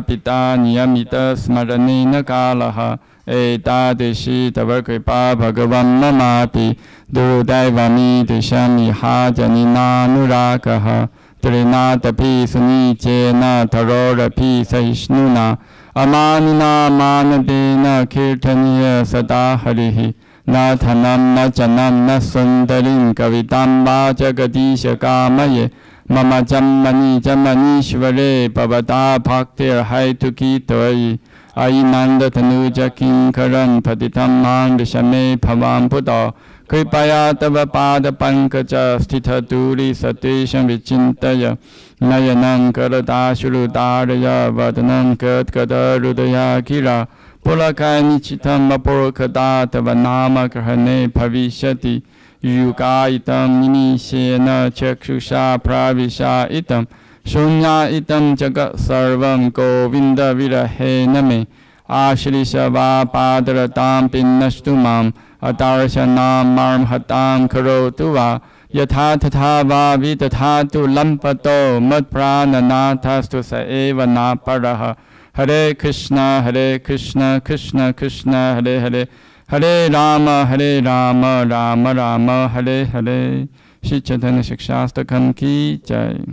pita niyamita smaranena kalaha etadesi tava kripa bhagavan mamapi durudaivami dishami hajanina nurakaha trinatapi sunichena tarorapi sahishnuna amanina manadena kirtaniya sada harihi na dhanam na janam na sundarim kavitam vajagadisha kamaye mama jammani jammanishvare pavata bhaktir haituki toyi ayinanda tanuja kinkaram patitam mandishame bhavam buddha kripaya tava pada pankaja sthita duri satesham vichintaya nayanam karadashrudaraya vadanam kadkada rudaya kira pulaka nichitam vapurkada tava nama grahane bhavishyati yuga itam nimishena chakshusha pravisha itam shunya itam jagat sarvam govinda virahe name ashrisha va padaratam pinnastu mam adarsanam marmhatam karotu va yatha tatha va vitatatu lampato madprananathastu sa eva na paraha Hare Krishna Krishna Krishna Hare Hare Hare Rama Rama Rama Hare Hare. Shri Chaitanya Shikshastakam ki jai.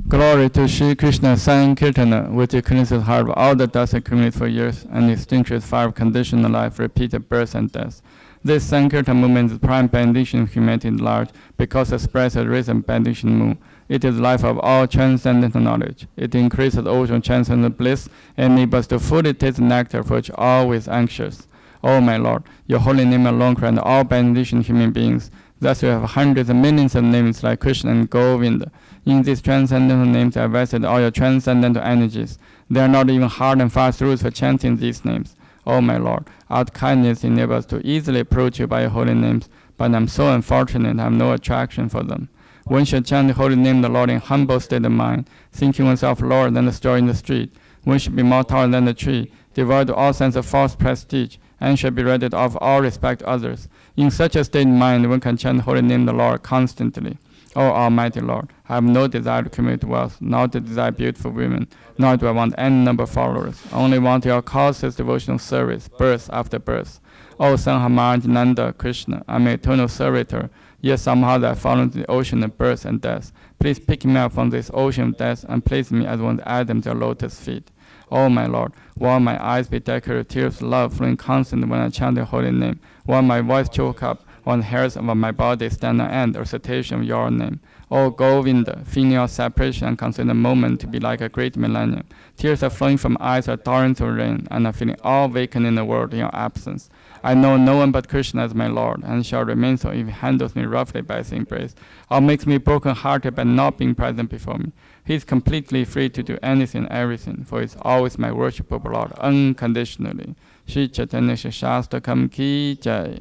Glory to Shri Krishna Sankirtana, which cleanses heart of all the dust accumulated for years and extinguishes fire of conditional life, repeated birth and death. This Sankirtan movement is the prime benediction of humanity at large, because it spreads a risen benediction moon. It is the life of all transcendental knowledge. It increases the ocean of transcendental bliss and enables us to fully taste the nectar for which always anxious. O my Lord, your holy name alone grants all benediction human beings. Thus you have hundreds of millions of names like Krishna and Govinda. In these transcendental names are vested all your transcendental energies. There are not even hard and fast rules for chanting these names. O my Lord, out kindness enables us to easily approach you by your holy names, but I am so unfortunate I have no attraction for them. One should chant the holy name of the Lord in humble state of mind, thinking oneself lower than the store in the street. One should be more taller than the tree, devoid of all sense of false prestige, and should be ready to offer all respect to others. In such a state of mind, one can chant the holy name of the Lord constantly. O Almighty Lord, I have no desire to accumulate wealth, nor to desire beautiful women, nor do I want any number of followers. I only want your causeless devotional service, birth after birth. O Sanhamaraj Nanda Krishna, I am an eternal servitor, yet somehow I fall into the ocean of birth and death. Please pick me up from this ocean of death and place me as one of the atoms of your lotus feet. O my Lord, while my eyes be decorated with tears of love flowing constantly when I chant your holy name, while my voice choke up, while the hairs of my body stand on end or recitation of your name. O Govinda, feeling your separation and consider the moment to be like a great millennium. Tears are flowing from eyes like torrents of rain, and I feeling all vacant in the world in your absence. I know no one but Krishna as my Lord, and shall remain so if he handles me roughly by his embrace, or makes me broken-hearted by not being present before me. He is completely free to do anything and everything, for he is always my worshipable Lord, unconditionally. Shri Chaitanya Shastakam ki jai.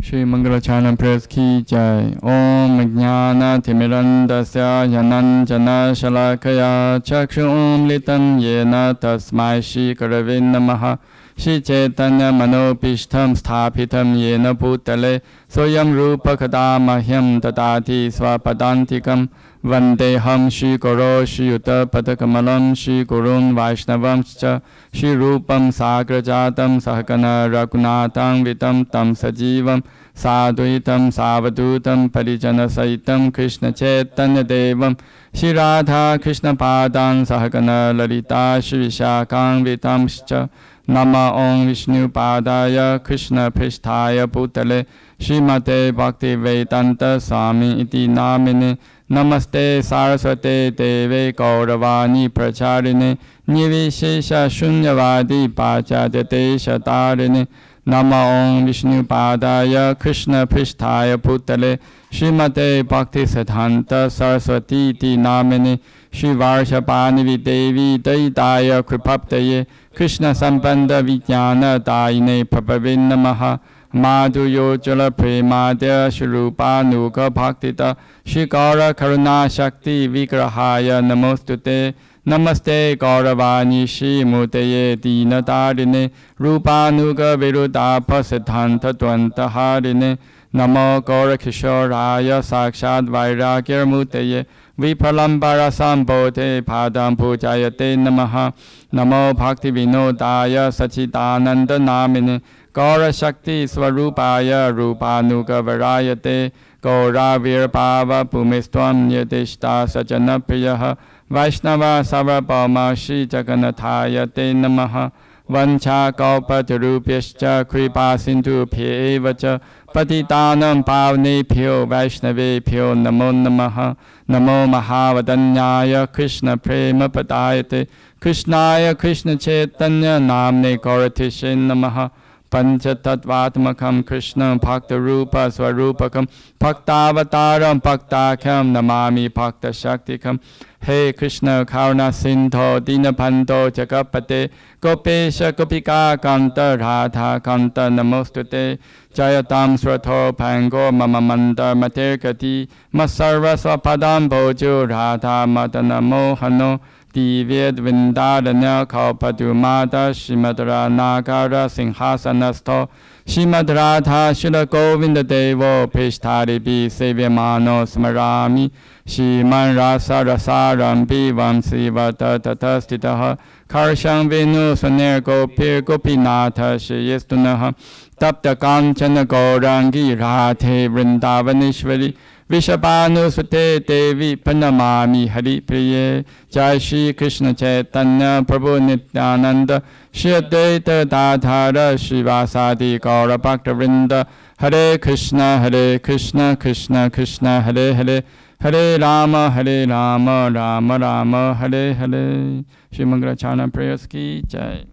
Shri Mangala Charana Prayers ki jai. Om Jnana Timirandasya Jananjana Shalakaya Chakshum Litam Yena Tasmai Shri Karave Namaha. Shri Chaitanya Manopishtam Sthapitam Yena Bhutale Soyam Rupa Kadamahyam Tatati Swapadantikam Vandeham Shri Guru Shri Yuta Padakamalam Shri Gurun Vaishnavamscha Shri Rupam Sagrajatam Sahakana Ragunatam Vitam Tam Sajivam Sadhuitam Savadutam Parijana Saitam Krishna Chaitanya Devam Shri Radha Krishna Padan Sahakana Lalita Shri Vishakam Vitamscha Nama Om Vishnu Padaya Krishna Pristhaya Bhutale Srimate Bhakti Vedanta Swami Iti Namine Namaste Saraswate Deve Gauravani Pracharine Nivishesha Shunyavadi Pachadate Shatarine Nama Om Vishnu Padaya Krishna Pristhaya Bhutale Srimate Bhakti Siddhanta Saraswati Iti Namine Shri Varshabhani Devi Daidaya Kripaptaye Krishna Sambandha Vijnana Daine Prabhavin Namaha Madhuyo Jala Premadya Shri Rupa Nuga Bhaktita Shri Gaura Karuna Shakti Vigrahaya Namostute Namaste Gauravani Shri Muteye Dina Darine Rupa Nuga Virudapa Siddhanta Dvanta Harine Namo Gora Kishoraya Sakshad Vairagya Muteye Vipalambara Sambote Padam Pujayate Namaha Namo Bhakti Vinodaya Sachidananda Namine Gora Shakti Swarupaya Rupanuga Varayate Gora Virpava Pumistvam Yadishta Sajana Priyaha Vaishnava Sarvabhauma Shri Jaganathaya Te Namaha Vancha Kalpatarupyascha Kripa Sindhu Pyevacha Patitanam Pavnebhyo Vaishnavebhyo Namo Namaha Namo Mahavadanyaya Krishna Prema Padayate Krishnaya Krishna Chaitanya Namne Gauratishe Namaha Panchatattvatmakam Krishna Bhakta Rupa Swarupakam Bhaktavataram Bhaktakham Namami Bhakta Shaktikam Hey Krishna Karuna Sindho Dinabandho Jagapate Gopesha Gopika Kanta Radha Kanta Namostute Jayatam Sratho Pango Mama Mandar Materkati Masarva Swapadam Bojo Radha Madana Mohano Divyed Vindadanya Kalpadumada Shimadra Nagara Singhasanasto Shimadratha Shila Govinda Devo Pishtari Bi Sevyamano Smarami Shiman Rasa Rasaram Bivam Sivata Tatastitaha Karsham Venu Saner Gopir Gopinatha Shiyestunaha Tapta Kanchana Gaurangi Radhe Vrindavanishwari Vishabhanu Sute Devi Panamami Hari Priye Jai Shri Krishna Chaitanya Prabhu Nityananda Shri Advaita Dadhara Shivasadi Gaura Bhakta Vrinda Hare Krishna Krishna Krishna Hare Hare Hare Rama Rama Rama Hare Hare Shri Mangalacharna prayers ki Jai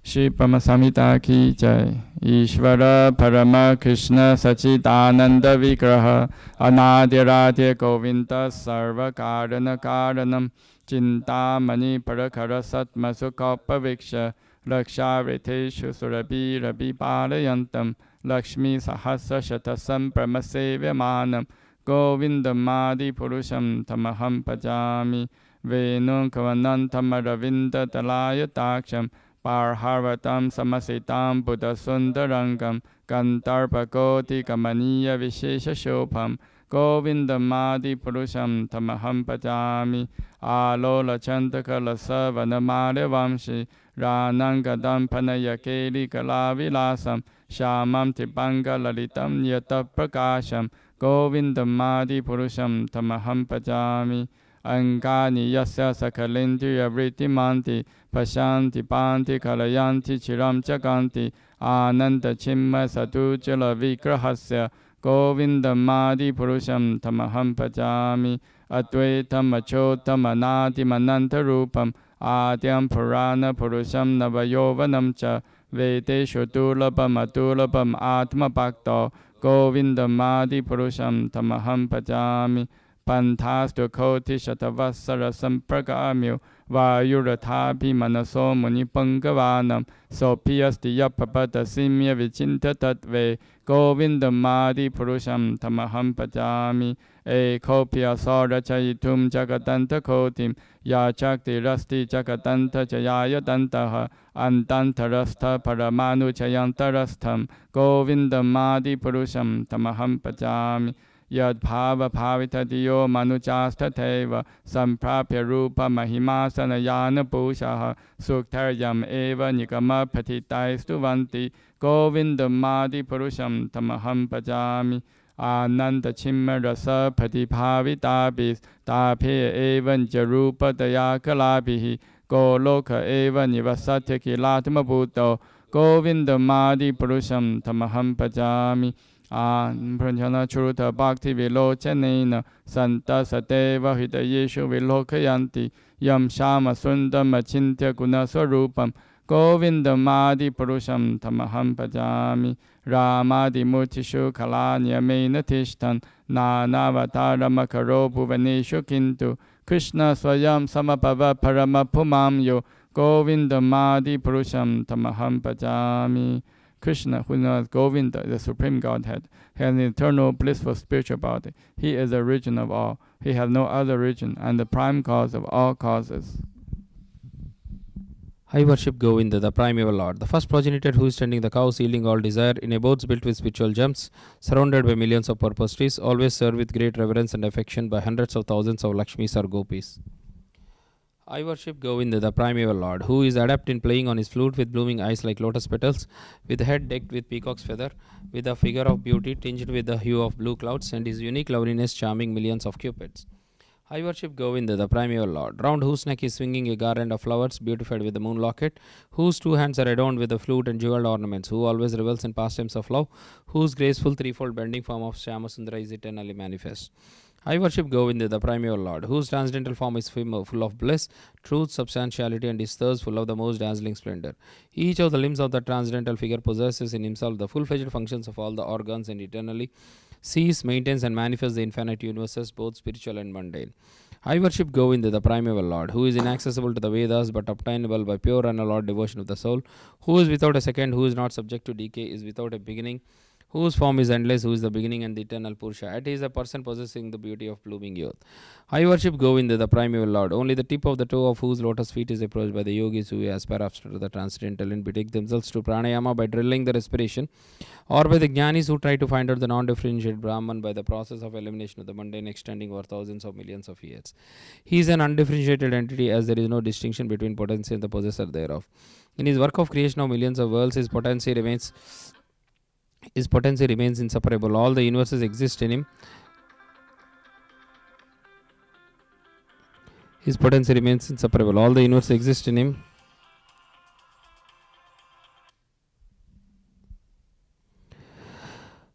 Shri Paramasamhita ki Jai Ishvara Parama Krishna Sachidananda Vigraha Anadirade Govinda Sarva Karana Karanam Chintamani Parakara Satma Sukapa Viksha Laksha Riteshu Surabi Rabi Palayantam Lakshmi Sahasra Shatasam Pramasevya Manam Govinda Madi Purusham Tamaham Pajami Venun Kavanantam Ravinda Talaya Taksham Parharvatam Samasitam Buddha Sundarangam Gantarpa Koti Kamaniya Vishesha Shopam Govinda Madi Purusham Tamaham Pajami Alola Chandaka Lasa Vanamare Vamshi Ranangadam Panaya Keli Kalavilasam Shamam Tipanga Lalitam Yata Prakasham Govinda Madi Purusham Tamaham Pajami Angani Yasya Sakalendriya Vritti Pashanti Panti Kalayanti Chiram Chakanti Ananda Chimma Satujala Vigrahasya Govinda Madi Purusham Tamaham Pajami Advaitam Achotam Anati Mananta Rupam Adyam Purana Purusham Navayovanam Cha Vedeshu Durlabam Adurlabam Atma Bhakto Govinda Madi Purusham Tamaham Pajami Pantastu Koti Shatavasara Sampragamyu Vayurathapi Manaso Muni Pangavanam Sopiasti Yapapata Simya Vichinta Tatve Govinda Madi Purusham Tamaham Pajami Ekopya Sora Chayitum Jagadanta Kotim Yachakti Rasti Jagadanta Jayaya Dantaha Andanta Rasta Paramanu Chayantarastam Govinda Madi Purusham Tamaham Pajami Yad Bhava Bhavita Diyo Manuchasta Teva Samprapya Rupa Mahimasana Yana Pushaha Suktaryam Eva Nikama Patitai Stuvanti Govinda Madi Purusham Tamaham Pajami Ananda Chimma Rasa Patibhavitabis Tape Evan Jarupa Dayakalabihi Goloka Eva Nivasatya Kilatma Bhutto Govinda Madi Purusham Tamaham Pajami Pranjana Churuta Bhakti Vilochanena Santa Sateva Hidayeshu Vilokayanti Yam Shama Sundam Achintya Guna Swarupam Govinda Madi Purusham Tamaham Pajami Ramadi Murtishu Kalanya Mena Tishtan Nanavatara Makaro Bhuvaneshu Kintu Krishna Swayam Samapava Paramapumamyo Govinda Madi Purusham Tamaham Pajami Krishna, who knows Govinda, the Supreme Godhead, has an eternal blissful spiritual body. He is the origin of all. He has no other origin and the prime cause of all causes. I worship Govinda, the primeval lord, the first progenitor who is tending the cows, yielding all desire, in abodes built with spiritual gems, surrounded by millions of purpose trees, always served with great reverence and affection by hundreds of thousands of Lakshmis or Gopis. I worship Govinda, the primeval lord, who is adept in playing on his flute with blooming eyes like lotus petals, with a head decked with peacock's feather, with a figure of beauty tinged with the hue of blue clouds, and his unique loveliness charming millions of cupids. I worship Govinda, the primeval lord, round whose neck is swinging a garland of flowers beautified with the moon locket, whose two hands are adorned with the flute and jeweled ornaments, who always revels in pastimes of love, whose graceful threefold bending form of Shyamasundara is eternally manifest. I worship Govinda, the primeval lord, whose transcendental form is full of bliss, truth, substantiality, and his thirst full of the most dazzling splendor. Each of the limbs of the transcendental figure possesses in himself the full-fledged functions of all the organs and eternally sees, maintains, and manifests the infinite universes, both spiritual and mundane. I worship Govinda, the primeval lord, who is inaccessible to the Vedas but obtainable by pure and unalloyed devotion of the soul, who is without a second, who is not subject to decay, is without a beginning, whose form is endless, who is the beginning and the eternal Purusha. At he is a person possessing the beauty of blooming youth. I worship Govinda, the primeval lord, only the tip of the toe of whose lotus feet is approached by the yogis who aspire after the transcendental and betake themselves to pranayama by drilling the respiration, or by the jnanis who try to find out the non-differentiated Brahman by the process of elimination of the mundane extending over thousands of millions of years. He is an undifferentiated entity, as there is no distinction between potency and the possessor thereof. In his work of creation of millions of worlds, his potency remains inseparable. All the universes exist in him. His potency remains inseparable. All the universes exist in him.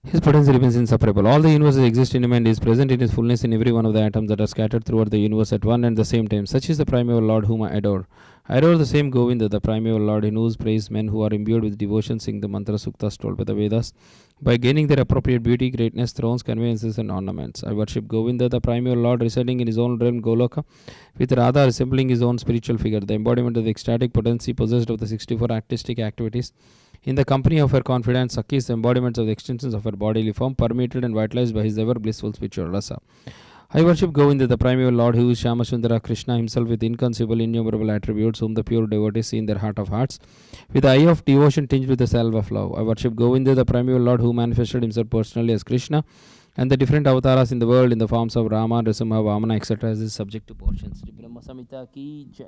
His potency remains inseparable. All the universes exist in him and is present in his fullness in every one of the atoms that are scattered throughout the universe at one and the same time. Such is the primeval Lord whom I adore. I adore the same Govinda, the primeval Lord, in whose praise men who are imbued with devotion sing the mantra suktas told by the Vedas, by gaining their appropriate beauty, greatness, thrones, conveyances, and ornaments. I worship Govinda, the primeval Lord, residing in his own realm Goloka, with Radha resembling his own spiritual figure, the embodiment of the ecstatic potency possessed of the 64 artistic activities. In the company of her confidant Sakhis, the embodiments of the extensions of her bodily form, permeated and vitalized by his ever blissful spiritual rasa. I worship Govinda, the primeval Lord, who is Shyamasundara Krishna himself with inconceivable, innumerable attributes, whom the pure devotees see in their heart of hearts, with the eye of devotion tinged with the salve of love. I worship Govinda, the primeval Lord, who manifested himself personally as Krishna, and the different avatars in the world in the forms of Rama, Nrsimha, Vamana, etc. as is subject to portions. Brahma Samhita ki jai.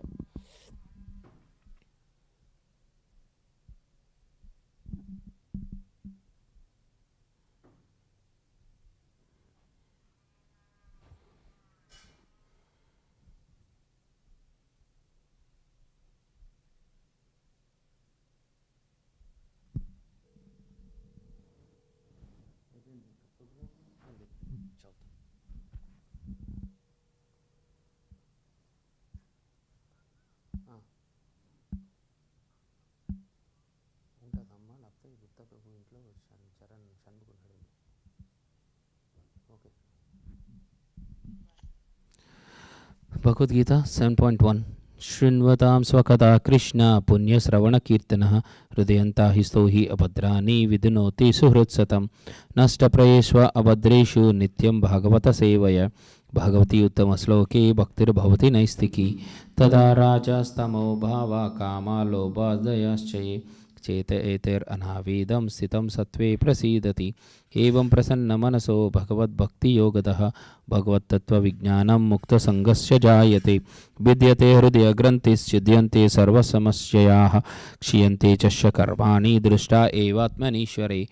Bhagavad Gita 7.1 Shrinvatam Swakata Krishna Punya Sravana Kirtana Hridayanta Histo hi Abhadrani Vidunoti Suhrutsatam Nasta Prayeshwa Abhadreshu Nityam Bhagavata Sevaya Bhagavati Uttama Sloke Bhaktir Bhavati Naistiki Tada Rajastamo Bhava Kama Lobha Dayaschaye चेत एतेर अनावेदम स्थितम सत्वे प्रसीदति एवं प्रसन्न मनसो भगवद् भक्ति योगतः भगवत् तत्व विज्ञानम मुक्त संगस्य जायते विद्यते हृदय ग्रंथिश्चिद्यन्ते सर्वसमस्याः क्षीयन्ते च कर्माणि दृष्टा एवात्मनीश्वरे.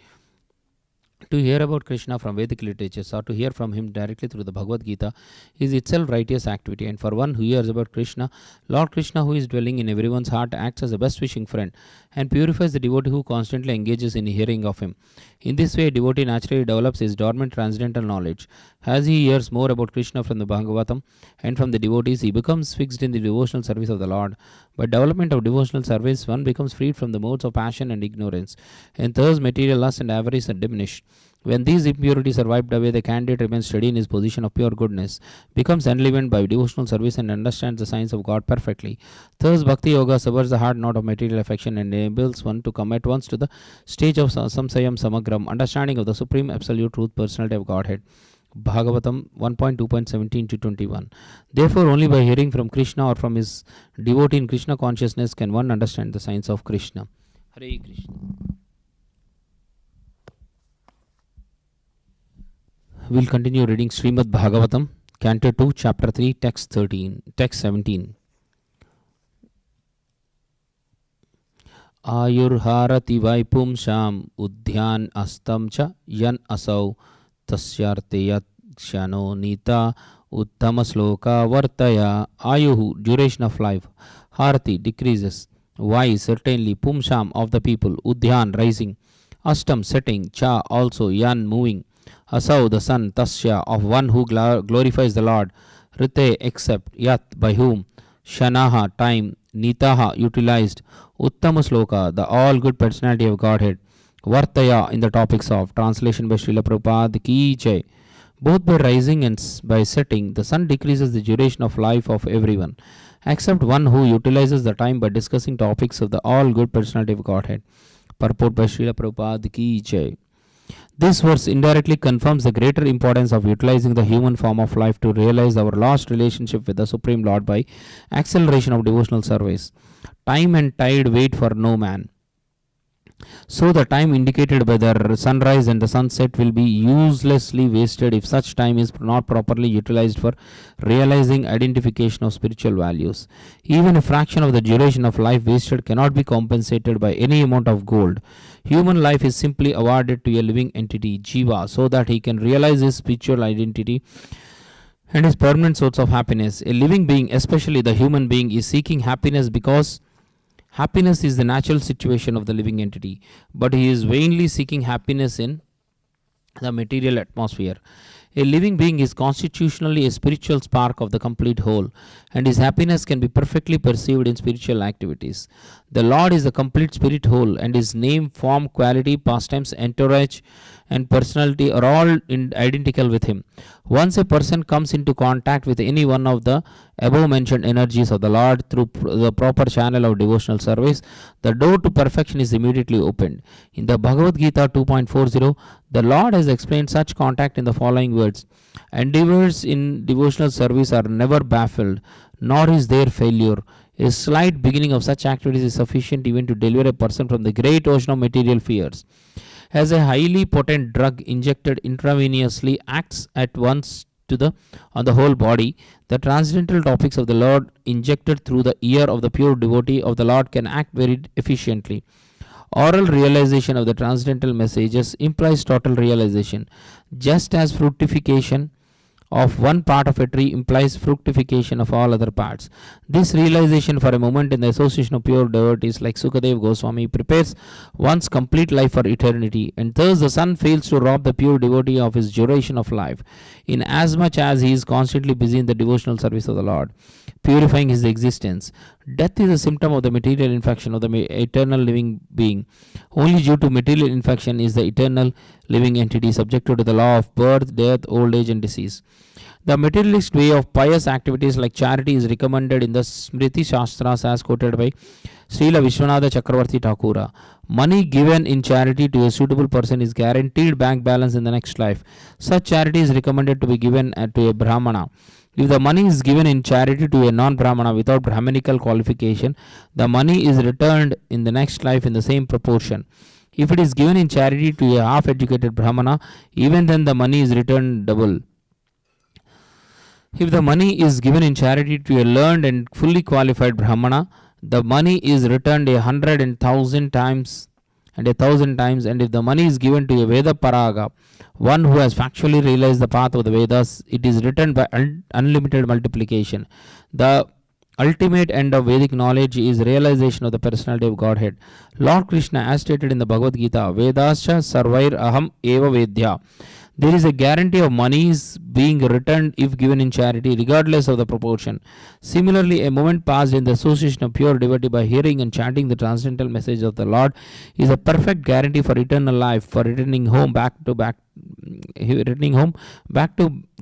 To hear about Krishna from Vedic literatures or to hear from him directly through the Bhagavad Gita is itself righteous activity, and for one who hears about Krishna, Lord Krishna, who is dwelling in everyone's heart, acts as a best wishing friend and purifies the devotee who constantly engages in hearing of him. In this way, a devotee naturally develops his dormant transcendental knowledge. As he hears more about Krishna from the Bhagavatam and from the devotees, he becomes fixed in the devotional service of the Lord. By development of devotional service, one becomes freed from the modes of passion and ignorance, and thus material lust and avarice are diminished. When these impurities are wiped away, the candidate remains steady in his position of pure goodness, becomes enlivened by devotional service, and understands the science of God perfectly. Thus, Bhakti Yoga severs the heart knot of material affection and enables one to come at once to the stage of Samsayam Samagram, understanding of the Supreme Absolute Truth, Personality of Godhead. Bhagavatam 1.2.17 to 21. Therefore, only by hearing from Krishna or from his devotee in Krishna consciousness can one understand the science of Krishna. Hare Krishna. We'll continue reading Srimad Bhagavatam, Canto 2, Chapter 3, Text 17. Ayurharati Vaipumsham Udhyan Astam Cha Yan Asau Tasyarteyat Kshano Nita Uttama Sloka Vartaya. Ayuhu, duration of life. Harati, decreases. Vai, certainly. Pumsham, of the people. Udhyan, rising. Astam, setting. Cha, also. Yan, moving. Asau, the sun. Tasya, of one who glorifies the Lord. Rite, except. Yat, by whom. Shanaha, time. Nitaha, utilized. Uttama Sloka, the all good personality of Godhead. Vartaya, in the topics of. Translation by Srila Prabhupada Ki Jai. Both by rising and by setting, the sun decreases the duration of life of everyone, except one who utilizes the time by discussing topics of the all good personality of Godhead. Purport by Srila Prabhupada Ki Jai. This verse indirectly confirms the greater importance of utilizing the human form of life to realize our lost relationship with the Supreme Lord by acceleration of devotional service. Time and tide wait for no man. So the time indicated by the sunrise and the sunset will be uselessly wasted if such time is not properly utilized for realizing identification of spiritual values. Even a fraction of the duration of life wasted cannot be compensated by any amount of gold. Human life is simply awarded to a living entity, Jiva, so that he can realize his spiritual identity and his permanent source of happiness. A living being, especially the human being, is seeking happiness because happiness is the natural situation of the living entity, but he is vainly seeking happiness in the material atmosphere. A living being is constitutionally a spiritual spark of the complete whole, and his happiness can be perfectly perceived in spiritual activities. The Lord is the complete spirit whole, and his name, form, quality, pastimes, entourage, and personality are all identical with him. Once a person comes into contact with any one of the above mentioned energies of the Lord through the proper channel of devotional service, the door to perfection is immediately opened. In the Bhagavad Gita 2.40, the Lord has explained such contact in the following words: endeavors in devotional service are never baffled, nor is there failure. A slight beginning of such activities is sufficient even to deliver a person from the great ocean of material fears. As a highly potent drug injected intravenously acts at once on the whole body, the transcendental topics of the Lord injected through the ear of the pure devotee of the Lord can act very efficiently. Oral realization of the transcendental messages implies total realization, just as fructification of one part of a tree implies fructification of all other parts. This realization for a moment in the association of pure devotees like Sukadev Goswami prepares one's complete life for eternity, and thus the sun fails to rob the pure devotee of his duration of life, inasmuch as he is constantly busy in the devotional service of the Lord, purifying his existence. Death is a symptom of the material infection of the eternal living being. Only due to material infection is the eternal living entity subjected to the law of birth, death, old age, and disease. The materialist way of pious activities like charity is recommended in the Smriti Shastras as quoted by Srila Vishwanatha Chakravarti Thakura. Money given in charity to a suitable person is guaranteed bank balance in the next life. Such charity is recommended to be given to a Brahmana. If the money is given in charity to a non-Brahmana without Brahmanical qualification, the money is returned in the next life in the same proportion. If it is given in charity to a half-educated Brahmana, even then the money is returned double. If the money is given in charity to a learned and fully qualified Brahmana, the money is returned 100 and 1,000 times and 1,000 times. And if the money is given to a Veda Paraga, one who has factually realized the path of the Vedas, it is returned by unlimited multiplication. The ultimate end of Vedic knowledge is realization of the personality of Godhead. Lord Krishna, as stated in the Bhagavad Gita, Vedascha sarvair aham eva vedya. There is a guarantee of monies being returned if given in charity, regardless of the proportion. Similarly, a moment passed in the association of pure devotee by hearing and chanting the transcendental message of the Lord is a perfect guarantee for eternal life, for returning home back to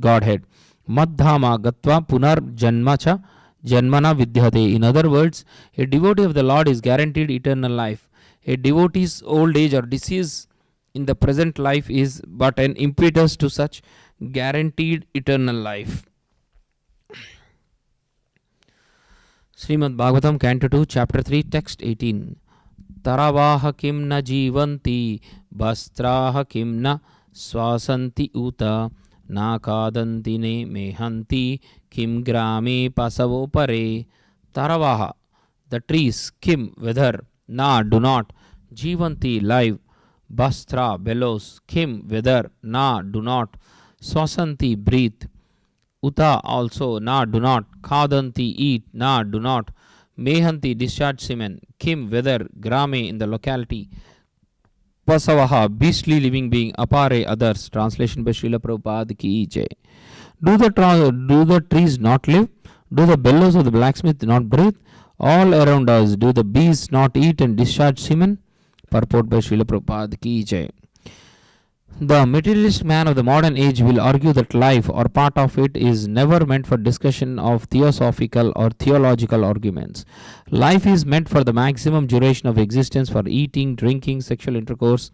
Godhead. Madhama gatva punar janmacha janmana vidyate. In other words, a devotee of the Lord is guaranteed eternal life. A devotee's old age or disease in the present life is but an impetus to such guaranteed eternal life. Srimad Bhagavatam, Canto 2, Chapter 3, Text 18. Taravaha kim na jivanti, bastraha kim na swasanti uta, na kadanti ne mehanti, kim grame pasavo pare. Taravaha, the trees, kim, whether, na, do not, jivanti, live, bastra, bellows, kim, whether, na, do not, swasanti, breathe, uta, also, na, do not, kadanti, eat, na, do not, mehanti, discharge semen, kim, whether, grame, in the locality, pasavaha, beastly living being, apare, others. Translation by Srila Prabhupada ki jai. Do the trees not live? Do the bellows of the blacksmith not breathe? All around us, do the bees not eat and discharge semen? Purport by Srila Prabhupada ki jai. The materialist man of the modern age will argue that life or part of it is never meant for discussion of theosophical or theological arguments. Life is meant for the maximum duration of existence, for eating, drinking, sexual intercourse,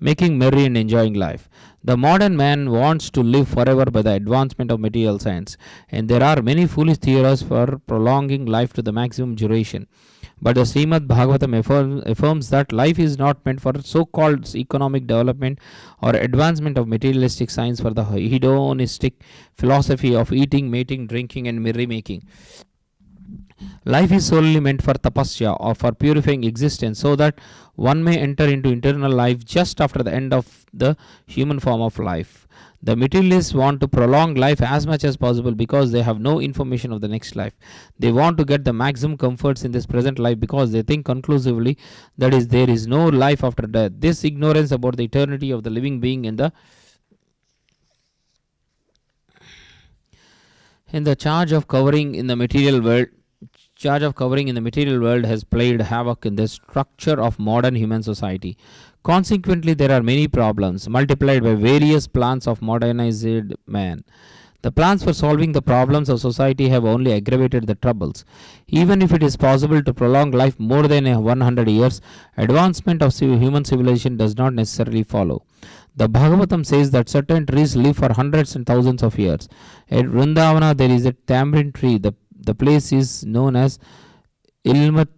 making merry and enjoying life. The modern man wants to live forever by the advancement of material science, and there are many foolish theories for prolonging life to the maximum duration. But the Srimad Bhagavatam affirms that life is not meant for so-called economic development or advancement of materialistic science, for the hedonistic philosophy of eating, mating, drinking and merrymaking. Life is solely meant for tapasya, or for purifying existence, so that one may enter into eternal life just after the end of the human form of life. The materialists want to prolong life as much as possible because they have no information of the next life. They want to get the maximum comforts in this present life because they think conclusively that there is no life after death. This ignorance about the eternity of the living being in the charge of covering in the material world has played havoc in the structure of modern human society. Consequently, there are many problems multiplied by various plans of modernized man. The plans for solving the problems of society have only aggravated the troubles. Even if it is possible to prolong life more than 100 years, advancement of human civilization does not necessarily follow. The Bhagavatam says that certain trees live for hundreds and thousands of years. At Vrindavana, there is a tamarind tree. The place is known as Imlitala,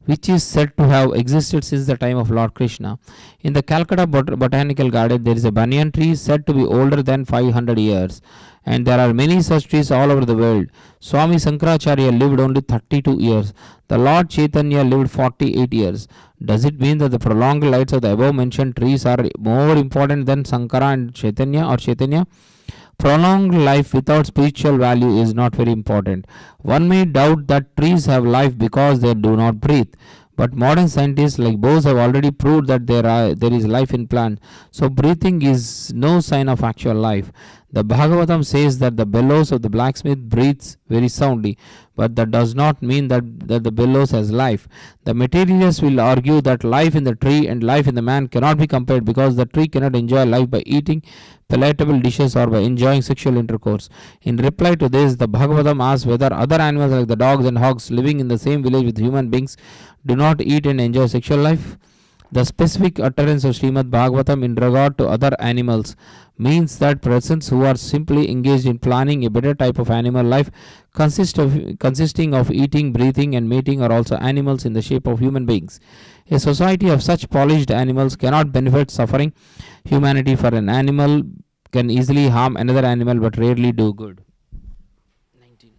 which is said to have existed since the time of Lord Krishna. In the Calcutta Botanical Garden, there is a banyan tree said to be older than 500 years, and there are many such trees all over the world. Swami Sankaracharya lived only 32 years. The Lord Chaitanya lived 48 years. Does it mean that the prolonged lives of the above mentioned trees are more important than Sankara and Chaitanya? Prolonged life without spiritual value is not very important. One may doubt that trees have life because they do not breathe. But modern scientists like Bose have already proved that there is life in plants. So breathing is no sign of actual life. The Bhagavatam says that the bellows of the blacksmith breathes very soundly, but that does not mean that the bellows has life. The materialists will argue that life in the tree and life in the man cannot be compared because the tree cannot enjoy life by eating palatable dishes or by enjoying sexual intercourse. In reply to this, the Bhagavatam asks whether other animals like the dogs and hogs living in the same village with human beings do not eat and enjoy sexual life. The specific utterance of Srimad Bhagavatam in regard to other animals means that persons who are simply engaged in planning a better type of animal life consisting of eating, breathing and mating are also animals in the shape of human beings. A society of such polished animals cannot benefit suffering humanity, for an animal can easily harm another animal but rarely do good. 19.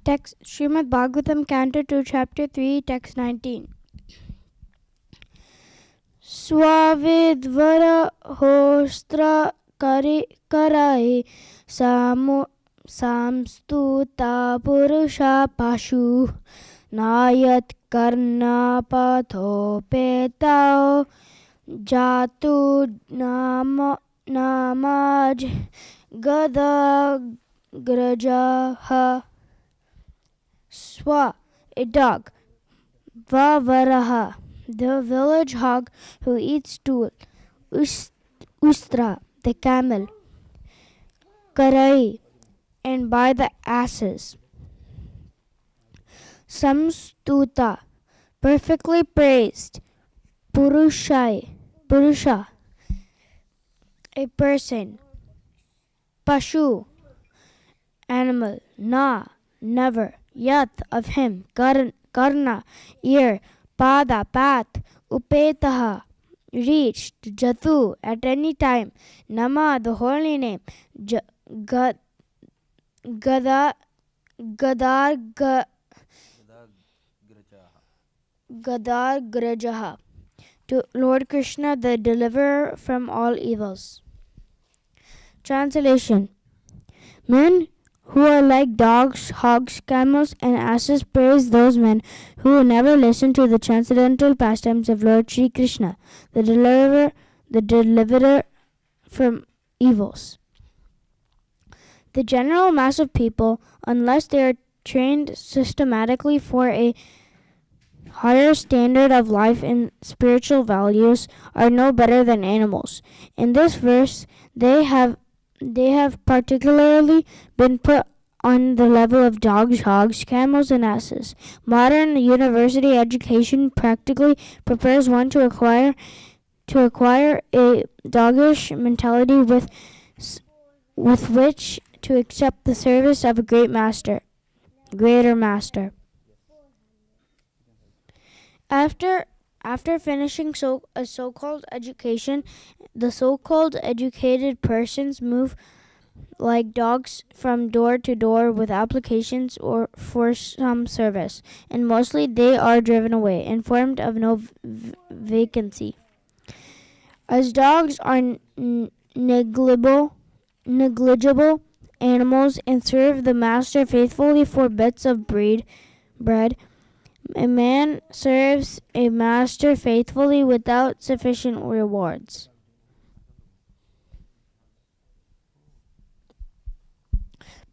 Text Srimad Bhagavatam, Canto 2, Chapter 3, Text 19. Swavidvara hostra karai samstuta purusha pashu nayat karna patho petao jatu namaj gada grajaha. Swa, a dog. Vavaraha, the village hog who eats stool. Ustra, the camel. Karai, and by the asses. Samstuta, perfectly praised. Purusha, a person. Pashu, animal. Na, never. Yat, of him. Karna, ear. Pada, path. Upetaha, reached. Jatu, at any time. Nama, the holy name. Gadar, Gadar Grajaha, to Lord Krishna, the deliverer from all evils. Translation. Men who are like dogs, hogs, camels, and asses praise those men who never listen to the transcendental pastimes of Lord Sri Krishna, the deliverer from evils. The general mass of people, unless they are trained systematically for a higher standard of life and spiritual values, are no better than animals. In this verse, they have particularly been put on the level of dogs, hogs, camels, and asses. Modern university education practically prepares one to acquire a doggish mentality with which to accept the service of a greater master. After finishing a so-called education, the so-called educated persons move like dogs from door to door with applications or for some service, and mostly they are driven away, informed of no vacancy. As dogs are negligible animals and serve the master faithfully for bits of bread, a man serves a master faithfully without sufficient rewards.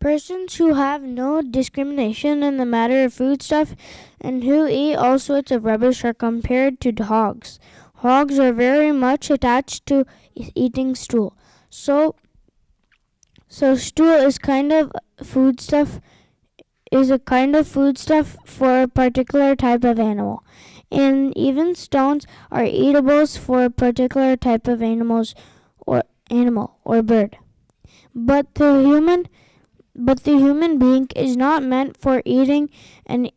Persons who have no discrimination in the matter of foodstuff and who eat all sorts of rubbish are compared to hogs. Hogs are very much attached to eating stool. So stool is kind of foodstuff for a particular type of animal. And even stones are eatables for a particular type of animal or bird. But the human being is not meant for eating and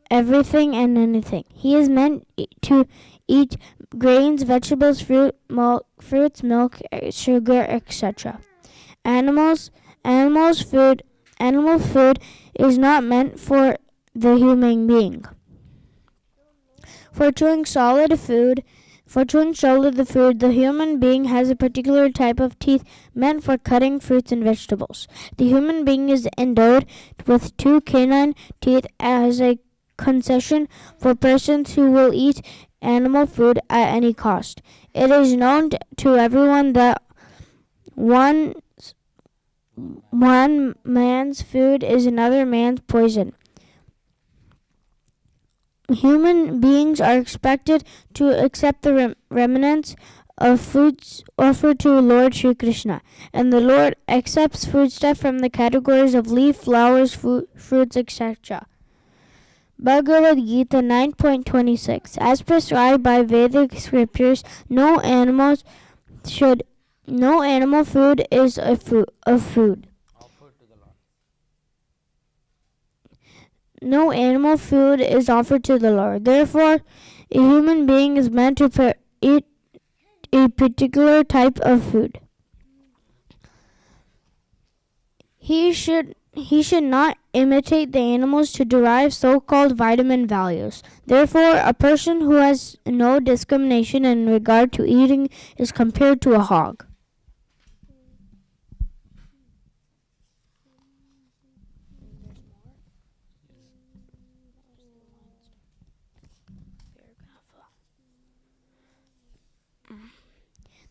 everything and anything. He is meant to eat grains, vegetables, fruits, milk, sugar, etc. Animal food is not meant for the human being. For chewing solid food, the human being has a particular type of teeth meant for cutting fruits and vegetables. The human being is endowed with 2 canine teeth as a concession for persons who will eat animal food at any cost. It is known to everyone that one man's food is another man's poison. Human beings are expected to accept the remnants of foods offered to Lord Sri Krishna, and the Lord accepts foodstuff from the categories of leaf, flowers, fruits, etc. Bhagavad Gita 9.26. As prescribed by Vedic scriptures, no animal food is a food. No animal food is offered to the Lord. Therefore, a human being is meant to eat a particular type of food. He should not imitate the animals to derive so-called vitamin values. Therefore, a person who has no discrimination in regard to eating is compared to a hog.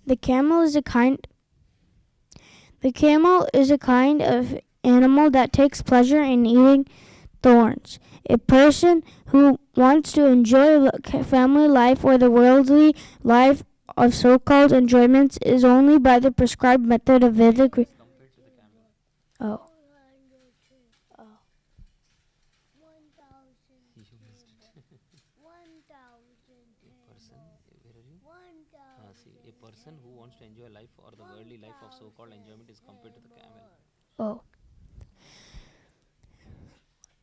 The camel is a kind of animal that takes pleasure in eating thorns. A person who wants to enjoy family life or the worldly life of so-called enjoyments is only by the prescribed method of Vedic. person who wants to enjoy life or the worldly life of so-called enjoyment is compared to the camel. Oh.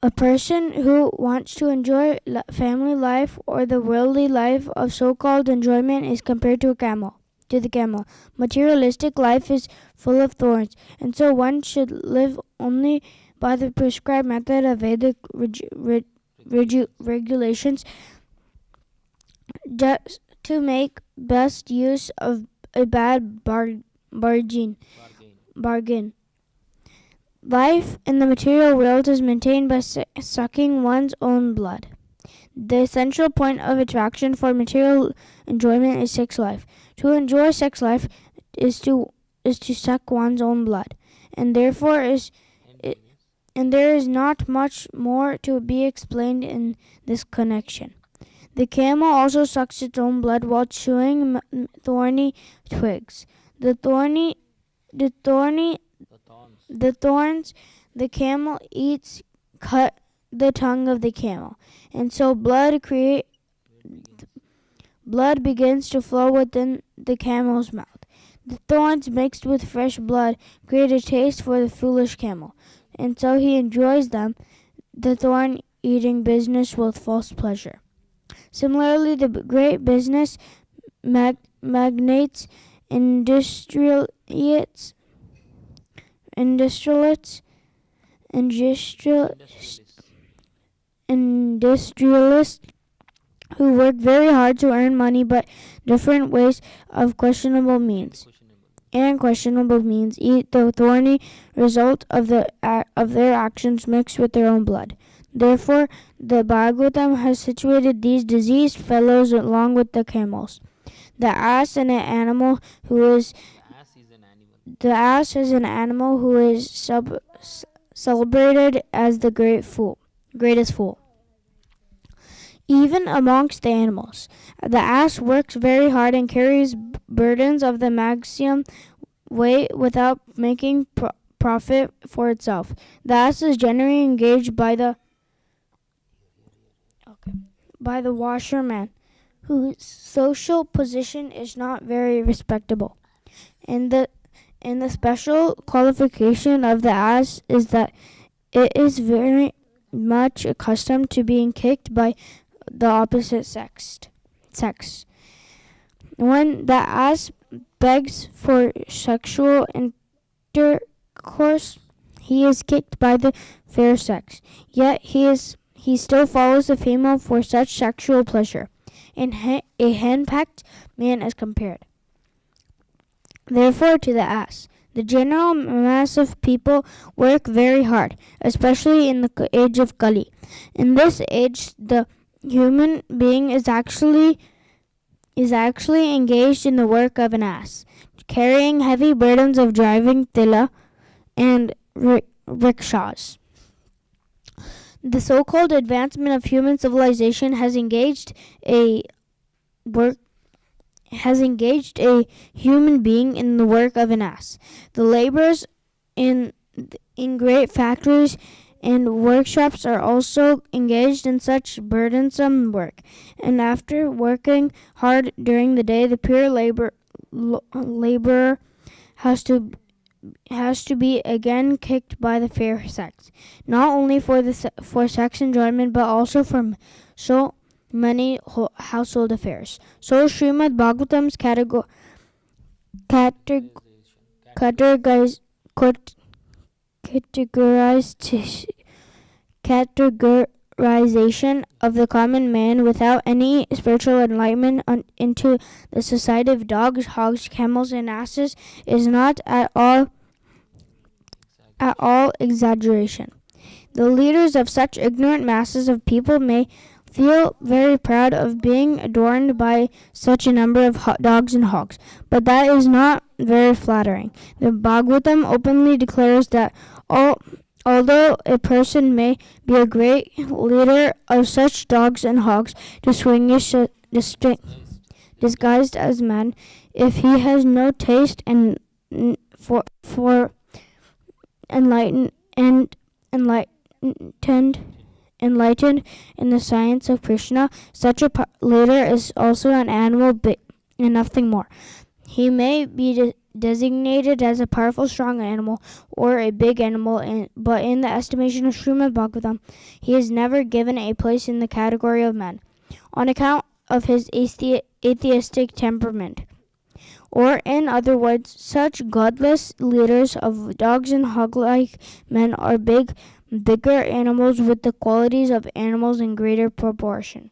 A person who wants to enjoy family life or the worldly life of so-called enjoyment is compared to the camel. Materialistic life is full of thorns, and so one should live only by the prescribed method of Vedic regulations, just to make best use of a bad bargain. Life in the material world is maintained by sucking one's own blood. The essential point of attraction for material enjoyment is sex life. To enjoy sex life is to suck one's own blood, and therefore and there is not much more to be explained in this connection. The camel also sucks its own blood while chewing thorny twigs. The thorns the camel eats cut the tongue of the camel, and so blood begins to flow within the camel's mouth. The thorns mixed with fresh blood create a taste for the foolish camel, and so he enjoys the thorn-eating business with false pleasure. Similarly, the great business magnates, industrialists who work very hard to earn money but different ways of questionable means eat the thorny result of their actions mixed with their own blood. Therefore, the Bhagavatam has situated these diseased fellows along with the camels. The ass is an animal who is celebrated as the greatest fool. Even amongst the animals, the ass works very hard and carries burdens of the maximum weight without making profit for itself. The ass is generally engaged by the washerman, whose social position is not very respectable. And the special qualification of the ass is that it is very much accustomed to being kicked by the opposite sex. When the ass begs for sexual intercourse, he is kicked by the fair sex. Yet he still follows the female for such sexual pleasure. And a henpecked man is compared, therefore, to the ass. The general mass of people work very hard, especially in the age of Kali. In this age, the human being is actually engaged in the work of an ass, carrying heavy burdens of driving tilla and rickshaws. The so-called advancement of human civilization has engaged a human being in the work of an ass. The laborers in great factories and workshops are also engaged in such burdensome work, and after working hard during the day, the pure laborer has to be again kicked by the fair sex, not only for sex enjoyment but also for so many household affairs. So Srimad Bhagavatam's categorization of the common man without any spiritual enlightenment into the society of dogs, hogs, camels, and asses is not at all exaggeration. The leaders of such ignorant masses of people may feel very proud of being adorned by such a number of dogs and hogs, but that is not very flattering. The Bhagavatam openly declares that although a person may be a great leader of such dogs and hogs, disguised as man, if he has no taste and for enlightened in the science of Krishna, such a leader is also an animal and nothing more. He may be designated as a powerful, strong animal or a big animal, but in the estimation of Srimad Bhagavatam, he is never given a place in the category of man, on account of his atheistic temperament. Or, in other words, such godless leaders of dogs and hog-like men are bigger animals with the qualities of animals in greater proportion.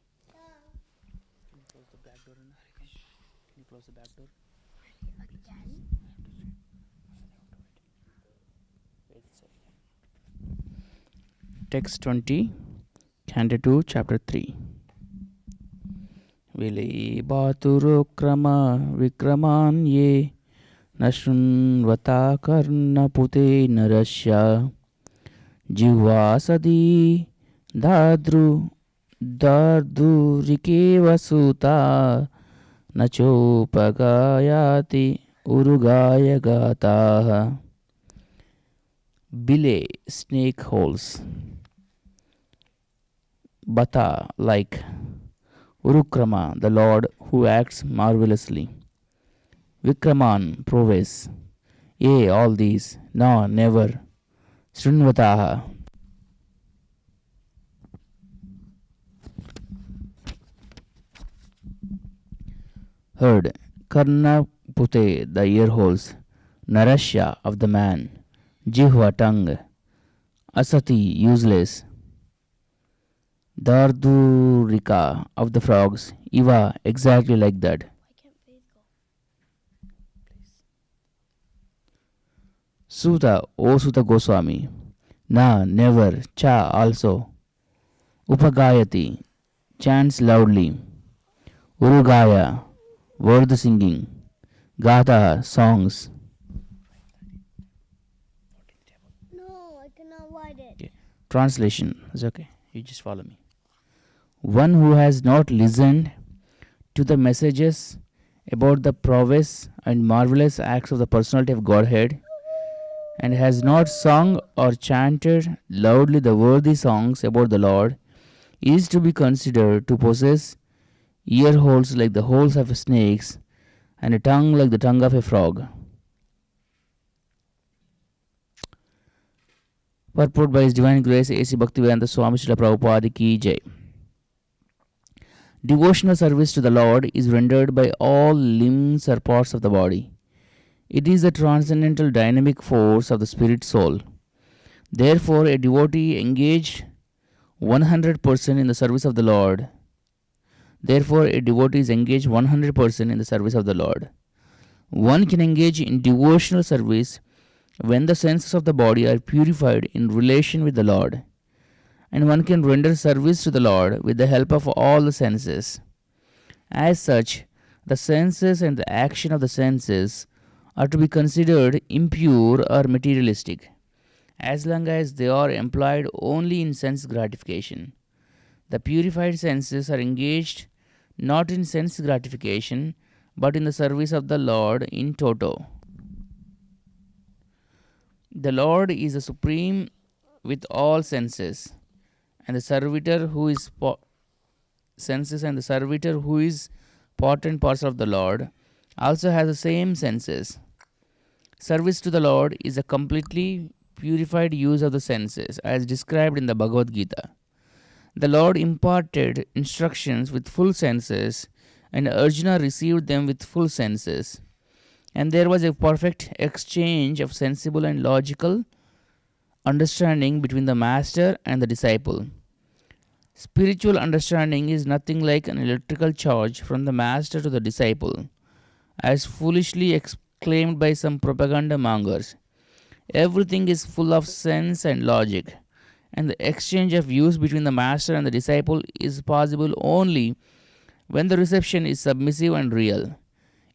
Text 20, Canto 2, Chapter 3. Vile Bhaturo-krama vikraman ye nashunvata karna pute narasya jivasadi dadru dardurike vasuta nachopagayati urugaya gataha. Bile, snake holes. Bata, like. Urukrama, the Lord who acts marvelously. Vikraman, prowess. Yea, all these. No, never. Srinvataha. Heard. Karna pute, the ear holes. Narasya, of the man. Jihva, tongue. Asati, useless. Dardurika, of the frogs. Iva, exactly like that. Suta, O Suta Goswami. Na, never. Cha, also. Upagayati, chants loudly. Urugaya, word singing. Gata, songs. No, I cannot write it. Okay. Translation is okay. You just follow me. One who has not listened to the messages about the prowess and marvelous acts of the personality of Godhead, and has not sung or chanted loudly the worthy songs about the Lord, is to be considered to possess ear holes like the holes of snakes and a tongue like the tongue of a frog. Purport by His Divine Grace A.C. Bhaktivedanta Swami Srila Prabhupada Ki Jai. Devotional service to the Lord is rendered by all limbs or parts of the body. It is the transcendental dynamic force of the spirit soul. Therefore, a devotee engaged 100% in the service of the Lord. Therefore, a devotee is engaged 100% in the service of the Lord. One can engage in devotional service when the senses of the body are purified in relation with the Lord, and one can render service to the Lord with the help of all the senses. As such, the senses and the action of the senses are to be considered impure or materialistic, as long as they are employed only in sense gratification. The purified senses are engaged not in sense gratification, but in the service of the Lord in toto. The Lord is the supreme with all senses, and the servitor who is senses and the servitor who is part and parcel of the Lord also has the same senses. Service to the Lord is a completely purified use of the senses, as described in the Bhagavad Gita. The Lord imparted instructions with full senses, and Arjuna received them with full senses, and there was a perfect exchange of sensible and logical understanding between the master and the disciple. Spiritual understanding is nothing like an electrical charge from the master to the disciple, as foolishly exclaimed by some propaganda mongers. Everything is full of sense and logic, and the exchange of views between the master and the disciple is possible only when the reception is submissive and real.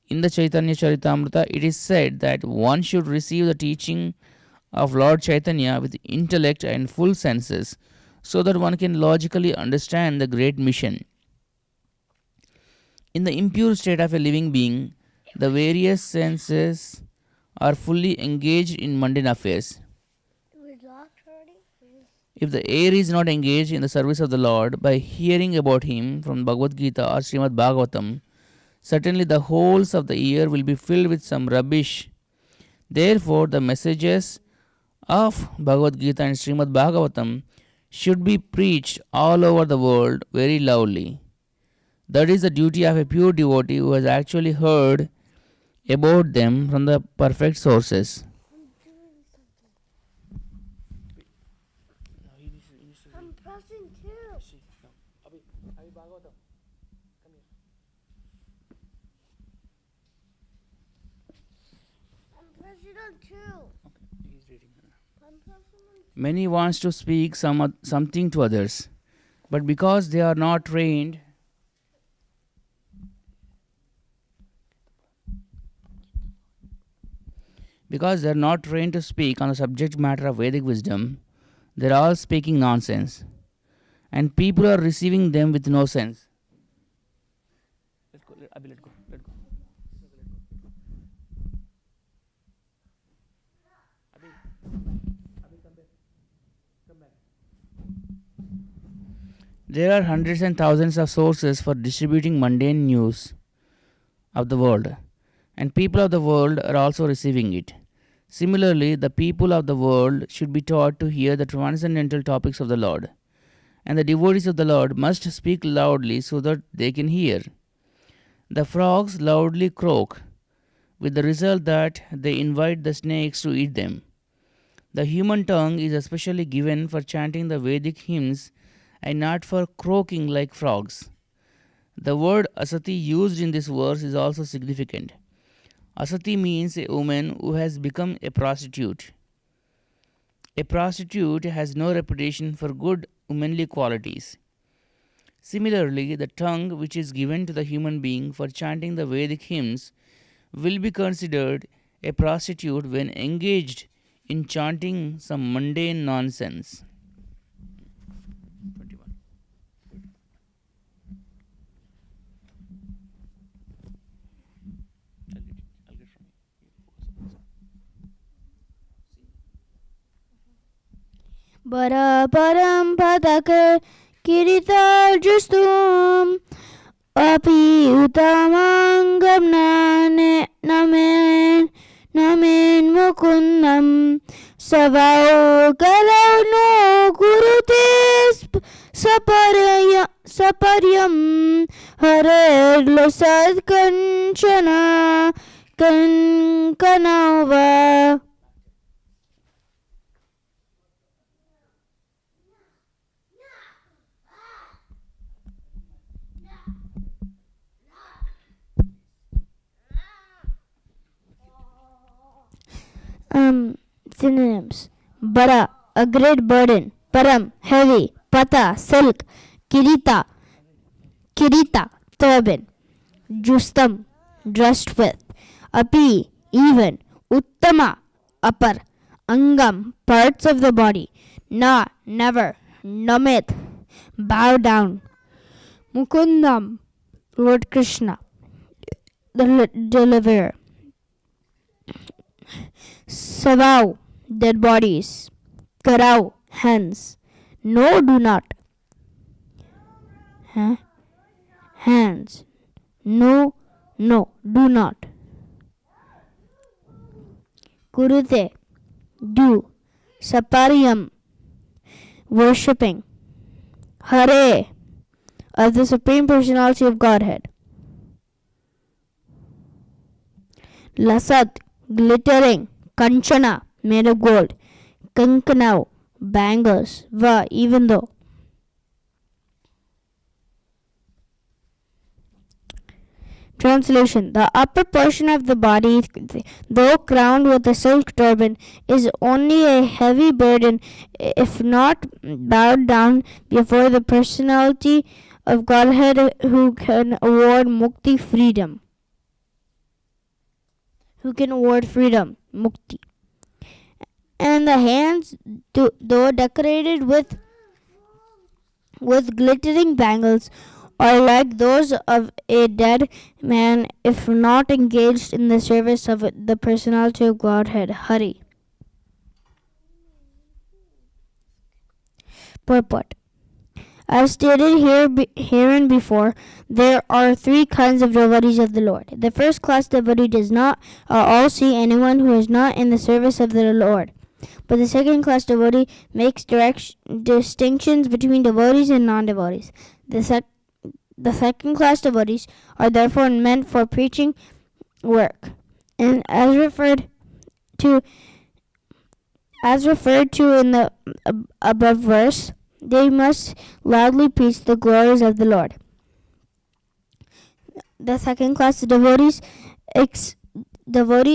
In the Chaitanya Charitamrita, it is said that one should receive the teaching of Lord Chaitanya with intellect and full senses, so that one can logically understand the great mission. In the impure state of a living being, the various senses are fully engaged in mundane affairs. If the air is not engaged in the service of the Lord by hearing about Him from Bhagavad Gita or Srimad Bhagavatam, certainly the holes of the ear will be filled with some rubbish. Therefore, the messages of Bhagavad Gita and Srimad Bhagavatam should be preached all over the world very loudly. That is the duty of a pure devotee who has actually heard about them from the perfect sources. I'm pressing too. I'm pressing on two. Many wants to speak something to others, but because they are not trained, to speak on the subject matter of Vedic wisdom, they are all speaking nonsense, and people are receiving them with no sense. Let go. There are hundreds and thousands of sources for distributing mundane news of the world, and people of the world are also receiving it. Similarly, the people of the world should be taught to hear the transcendental topics of the Lord, and the devotees of the Lord must speak loudly so that they can hear. The frogs loudly croak, with the result that they invite the snakes to eat them. The human tongue is especially given for chanting the Vedic hymns and not for croaking like frogs. The word asati used in this verse is also significant. Asati means a woman who has become a prostitute. A prostitute has no reputation for good womanly qualities. Similarly, the tongue which is given to the human being for chanting the Vedic hymns will be considered a prostitute when engaged in chanting some mundane nonsense. 21. I'll get from you. Bara param padaka kirita justum api utamangam namen mukundam savau kalau no gurutis saparyam hare losad kanchana kankanava. Synonyms: bara, a great burden; param, heavy; pata, silk; kirita, turban; justam, dressed with; api, even; uttama, upper; angam, parts of the body; na, never; namit, bow down; mukundam, Lord Krishna, the deliverer; savau, dead bodies; karau, hands; no, do not; hands; no, do not; kurute, do; saparyam, worshipping; hare, of the Supreme Personality of Godhead; lasat, glittering; kanchana, made of gold; kankanav, bangles; va, even though. Translation: the upper portion of the body, though crowned with a silk turban, is only a heavy burden if not bowed down before the personality of Godhead, who can award mukti, freedom. Mukti. And the hands, though decorated with glittering bangles, are like those of a dead man if not engaged in the service of the personality of Godhead, Hari. Purport: As stated herein before, there are three kinds of devotees of the Lord. The first class devotee does not at all see anyone who is not in the service of the Lord. But the second class devotee makes distinctions between devotees and non-devotees. The second class devotees are therefore meant for preaching work, and as referred to in the above verse, they must loudly preach the glories of the Lord. The second class devotee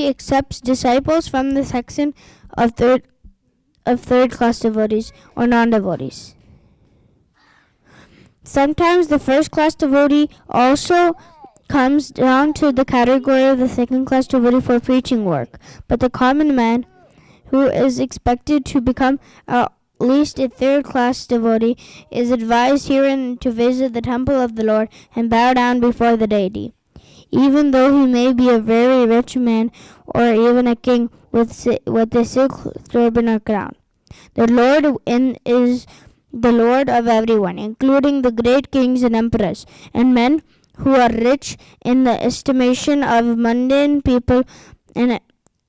accepts disciples from the section of third class devotees or non-devotees. Sometimes the first class devotee also comes down to the category of the second class devotee for preaching work, but the common man who is expected to become at least a third class devotee is advised herein to visit the temple of the Lord and bow down before the deity, even though he may be a very rich man or even a king with a silk turban or crown. The Lord is the Lord of everyone, including the great kings and emperors, and men who are rich in the estimation of mundane people, and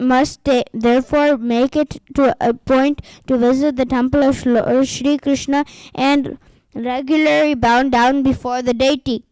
must therefore make it to a point to visit the temple of Lord Shri Krishna and regularly bow down before the deity.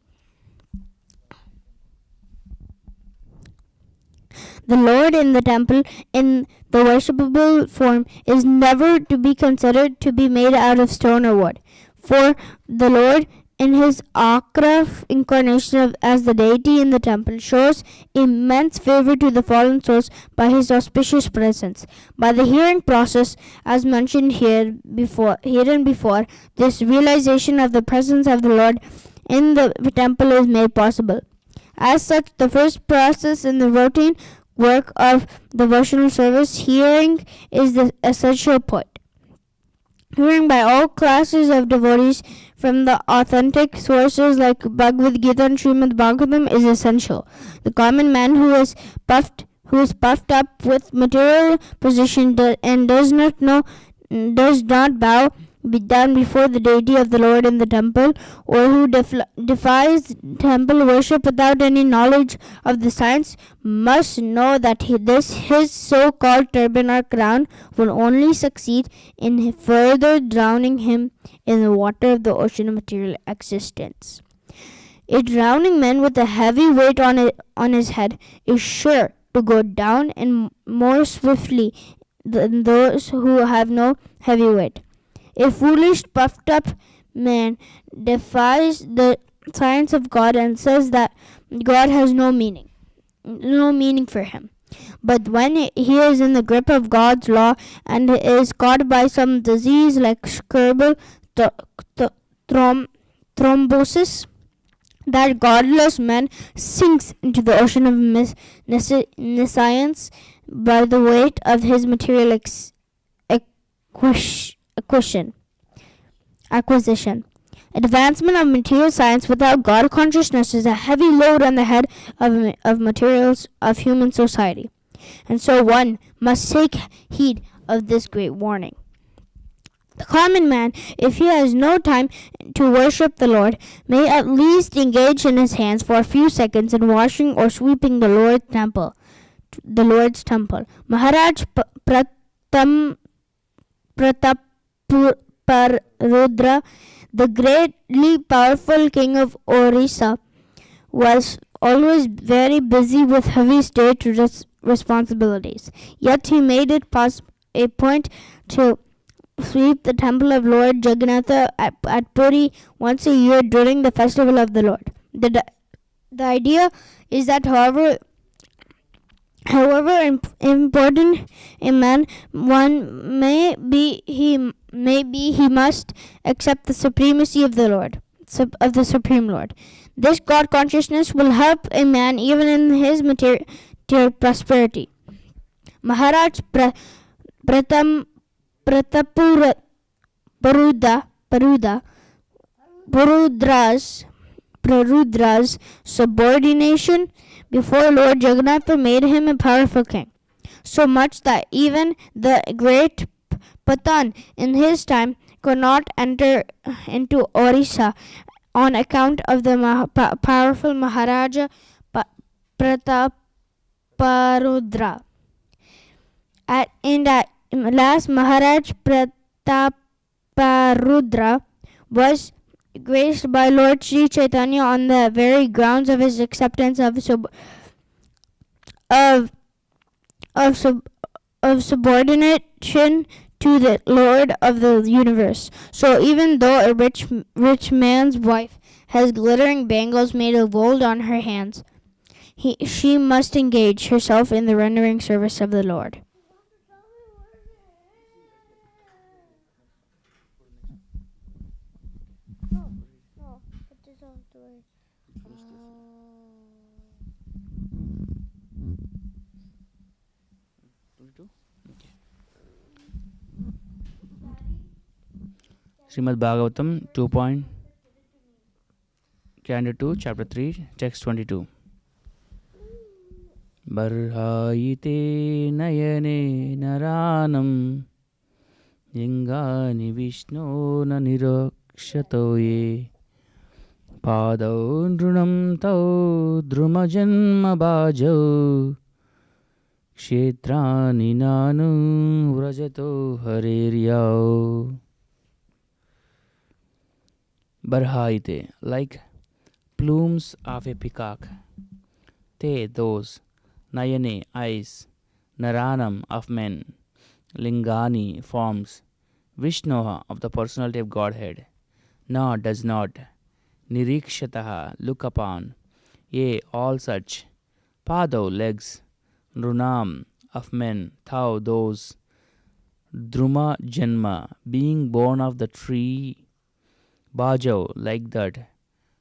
The Lord in the temple, in the worshipable form, is never to be considered to be made out of stone or wood. For the Lord, in his Akra incarnation as the deity in the temple, shows immense favor to the fallen souls by his auspicious presence. By the hearing process, as mentioned herein before, this realization of the presence of the Lord in the temple is made possible. As such, the first process in the routine work of devotional service, hearing, is the essential point. Hearing by all classes of devotees from the authentic sources like Bhagavad Gita and Srimad Bhagavatam is essential. The common man who is puffed up with material position and does not bow down before the deity of the Lord in the temple, or who defies temple worship without any knowledge of the science, must know that his so-called turban or crown will only succeed in further drowning him in the water of the ocean of material existence. A drowning man with a heavy weight on his head is sure to go down and more swiftly than those who have no heavy weight. A foolish, puffed-up man defies the science of God and says that God has no meaning for him. But when he is in the grip of God's law and is caught by some disease like scurvy, thrombosis, that godless man sinks into the ocean of nescience by the weight of his material acquisition. Advancement of material science without God consciousness is a heavy load on the head of materials of human society, and so one must take heed of this great warning. The common man, if he has no time to worship the Lord, may at least engage in his hands for a few seconds in washing or sweeping the Lord's temple. Maharaj Prataparudra, the greatly powerful king of Orissa, was always very busy with heavy state responsibilities. Yet he made it a point to sweep the temple of Lord Jagannatha at Puri once a year during the festival of the Lord. The idea is that however important a man one may be, he must accept the supremacy of the Lord, of the Supreme Lord. This God consciousness will help a man even in his material prosperity. Maharaj Prarudra's subordination before Lord Jagannatha made him a powerful king, so much that even the great Patan in his time could not enter into Orissa on account of the powerful Maharaja Prataparudra. Last, Maharaj Prataparudra was graced by Lord Sri Chaitanya on the very grounds of his acceptance of subordination to the Lord of the universe. So even though a rich man's wife has glittering bangles made of gold on her hands, she must engage herself in the rendering service of the Lord. Srimad Bhagavatam 2. Chapter 3, text 22. Barhayite nayane naranam lingani vishno na nirakshatoye padau drunam tau drumajanma bhajau kshetrani nanu vrajato hareryau. Barhaite, like plumes of a peacock. Te, those. Nayane, eyes. Naranam, of men. Lingani, forms. Vishnoha, of the personality of Godhead. Na, does not. Nirikshataha, look upon. Ye, all such. Pado, legs. Nrunam, of men. Thou, those. Druma, janma, being born of the tree. Bhajau, like that.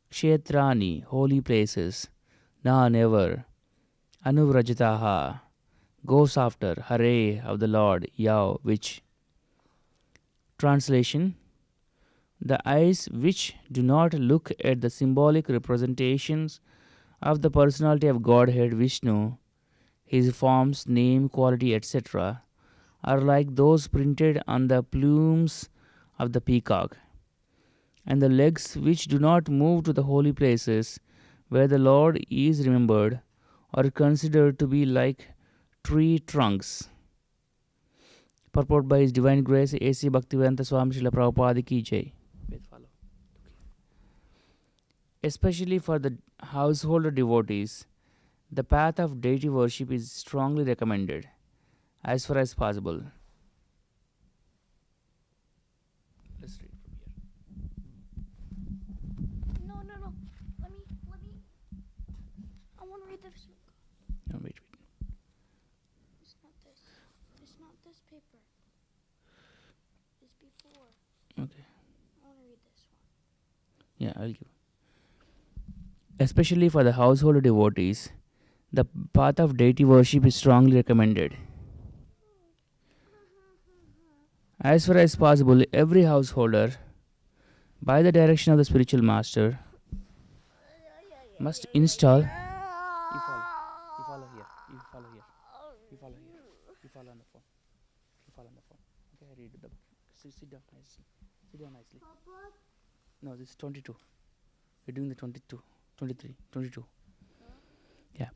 Kshetrani, holy places. Na, never. Anuvrajataha, goes after. Hare, of the Lord. Yao, which. Translation. The eyes which do not look at the symbolic representations of the personality of Godhead Vishnu, his forms, name, quality, etc., are like those printed on the plumes of the peacock. And the legs which do not move to the holy places where the Lord is remembered are considered to be like tree trunks. Purport by His Divine Grace A.C. Bhaktivedanta Swami Srila Prabhupada Ki Jai. Especially for the householder devotees, the path of deity worship is strongly recommended as far as possible. Let's read from here. No. Let me. I want to read this. No, wait. It's not this. It's not this paper. It's before. Okay. I want to read this one. Yeah, I'll give. Especially for the householder devotees, the path of deity worship is strongly recommended. As far as possible, every householder, by the direction of the spiritual master, must install. You follow here. You follow on the phone. Okay, I read the book. Sit down nicely. No, this is 22. We're doing the 22. 22. Yeah.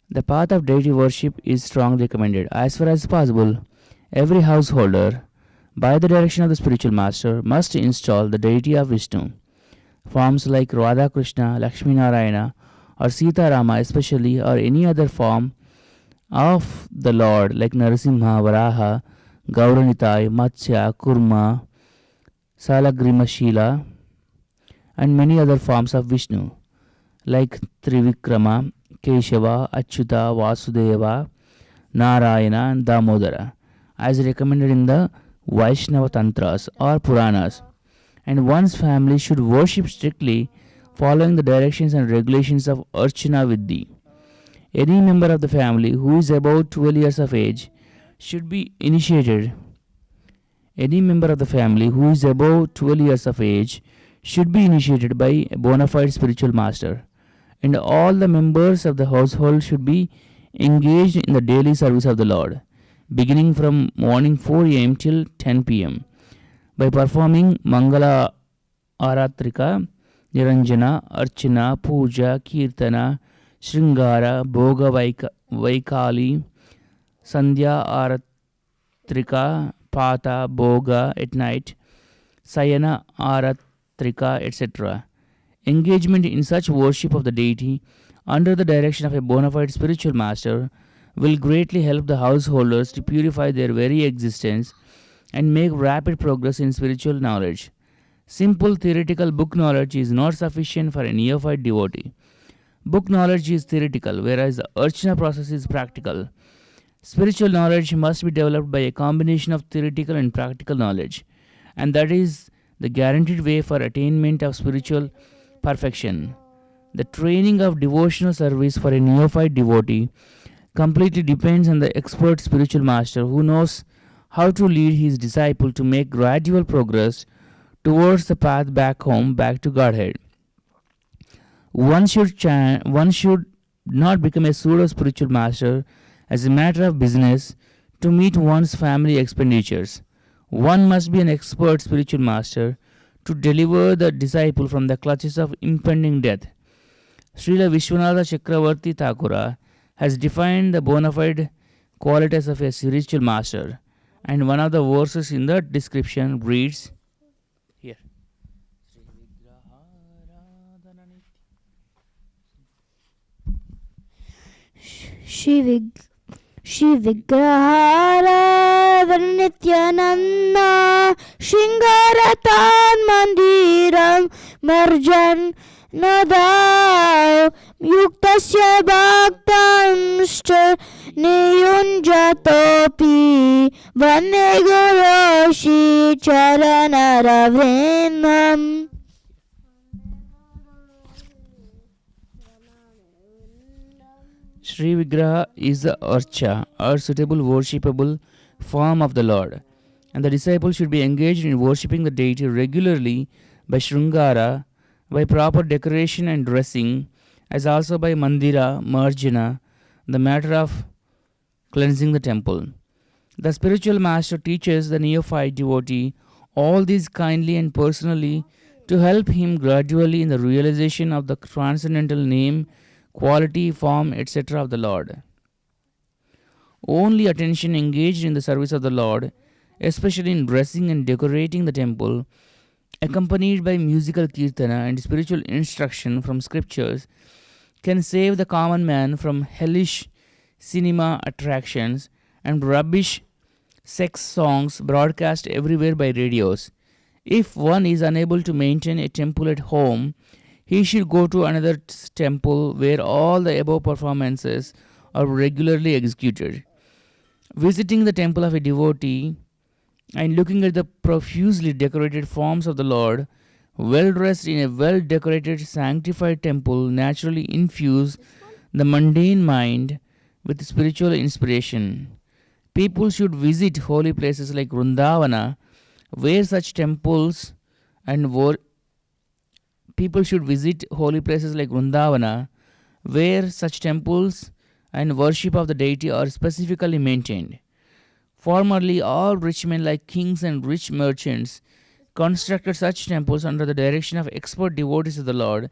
The path of deity worship is strongly recommended. As far as possible, every householder, by the direction of the spiritual master, must install the deity of Vishnu. Forms like Radha Krishna, Lakshmi Narayana, or Sita Rama especially, or any other form of the Lord like Narasimha, Varaha, Gauranitai, Matsya, Kurma, Salagriма Shila, and many other forms of Vishnu like Trivikrama, Keshava, Achyuta, Vasudeva, Narayana, and Damodara, as recommended in the Vaishnava Tantras or Puranas. And one's family should worship strictly following the directions and regulations of Archana Vidhi. Any member of the family who is about 12 years of age should be initiated. Any member of the family who is above 12 years of age should be initiated by a bona fide spiritual master. And all the members of the household should be engaged in the daily service of the Lord, beginning from morning 4 a.m. till 10 p.m. by performing Mangala Aarti, Niranjana, Archana, Puja, Kirtana, Shringara, Bhoga Vaikali, Sandhya Aratrika, Pata, Bhoga at night, Sayana Aratrika, etc. Engagement in such worship of the deity under the direction of a bona fide spiritual master will greatly help the householders to purify their very existence and make rapid progress in spiritual knowledge. Simple theoretical book knowledge is not sufficient for a neophyte devotee. Book knowledge is theoretical, whereas the archana process is practical. Spiritual knowledge must be developed by a combination of theoretical and practical knowledge, and that is the guaranteed way for attainment of spiritual perfection. The training of devotional service for a neophyte devotee completely depends on the expert spiritual master who knows how to lead his disciple to make gradual progress towards the path back home, back to Godhead. One should not become a pseudo spiritual master as a matter of business to meet one's family expenditures. One must be an expert spiritual master to deliver the disciple from the clutches of impending death. Srila Vishwanatha Chakravarti Thakura has defined the bona fide qualities of a spiritual master, and one of the verses in the description reads here. Shri Vigrahara Nityananda Shingaratan Mandiram Marjan Nadao Yuktasya Bhaktamshcha Niyunjatopi Vande Guru Shri Charanaravrinam. Sri Vigraha is the archa, or suitable worshipable form of the Lord, and the disciple should be engaged in worshipping the deity regularly by Shrungara, by proper decoration and dressing, as also by Mandira, Marjana, the matter of cleansing the temple. The spiritual master teaches the neophyte devotee all these kindly and personally to help him gradually in the realization of the transcendental name, quality, form, etc. of the Lord. Only attention engaged in the service of the Lord, especially in dressing and decorating the temple, accompanied by musical kirtana and spiritual instruction from scriptures, can save the common man from hellish cinema attractions and rubbish sex songs broadcast everywhere by radios. If one is unable to maintain a temple at home, he should go to another temple where all the above performances are regularly executed. Visiting the temple of a devotee and looking at the profusely decorated forms of the Lord, well dressed in a well decorated, sanctified temple, naturally infuse the mundane mind with spiritual inspiration. People should visit holy places like Vrindavana, where such temples and people should visit holy places like Vrindavana, where such temples and worship of the deity are specifically maintained. Formerly, all rich men like kings and rich merchants constructed such temples under the direction of expert devotees of the Lord,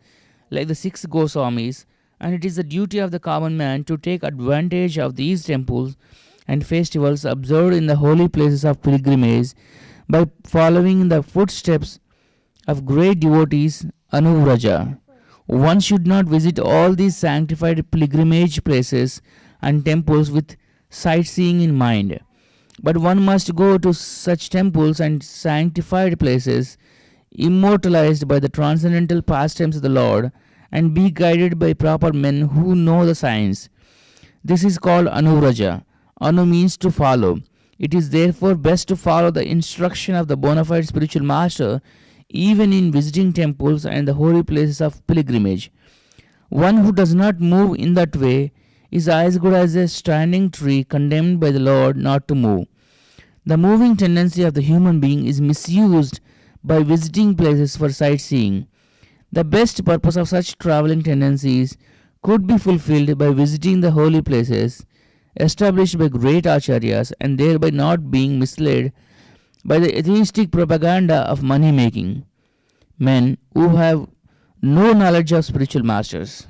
like the 6 Goswamis, and it is the duty of the common man to take advantage of these temples and festivals observed in the holy places of pilgrimage by following in the footsteps of great devotees Anuvraja. One should not visit all these sanctified pilgrimage places and temples with sightseeing in mind, but one must go to such temples and sanctified places immortalized by the transcendental pastimes of the Lord and be guided by proper men who know the science. This is called Anuvraja. Anu means to follow. It is therefore best to follow the instruction of the bona fide spiritual master even in visiting temples and the holy places of pilgrimage. One who does not move in that way is as good as a standing tree condemned by the Lord not to move. The moving tendency of the human being is misused by visiting places for sightseeing. The best purpose of such traveling tendencies could be fulfilled by visiting the holy places established by great acharyas and thereby not being misled by the atheistic propaganda of money making, men who have no knowledge of spiritual matters.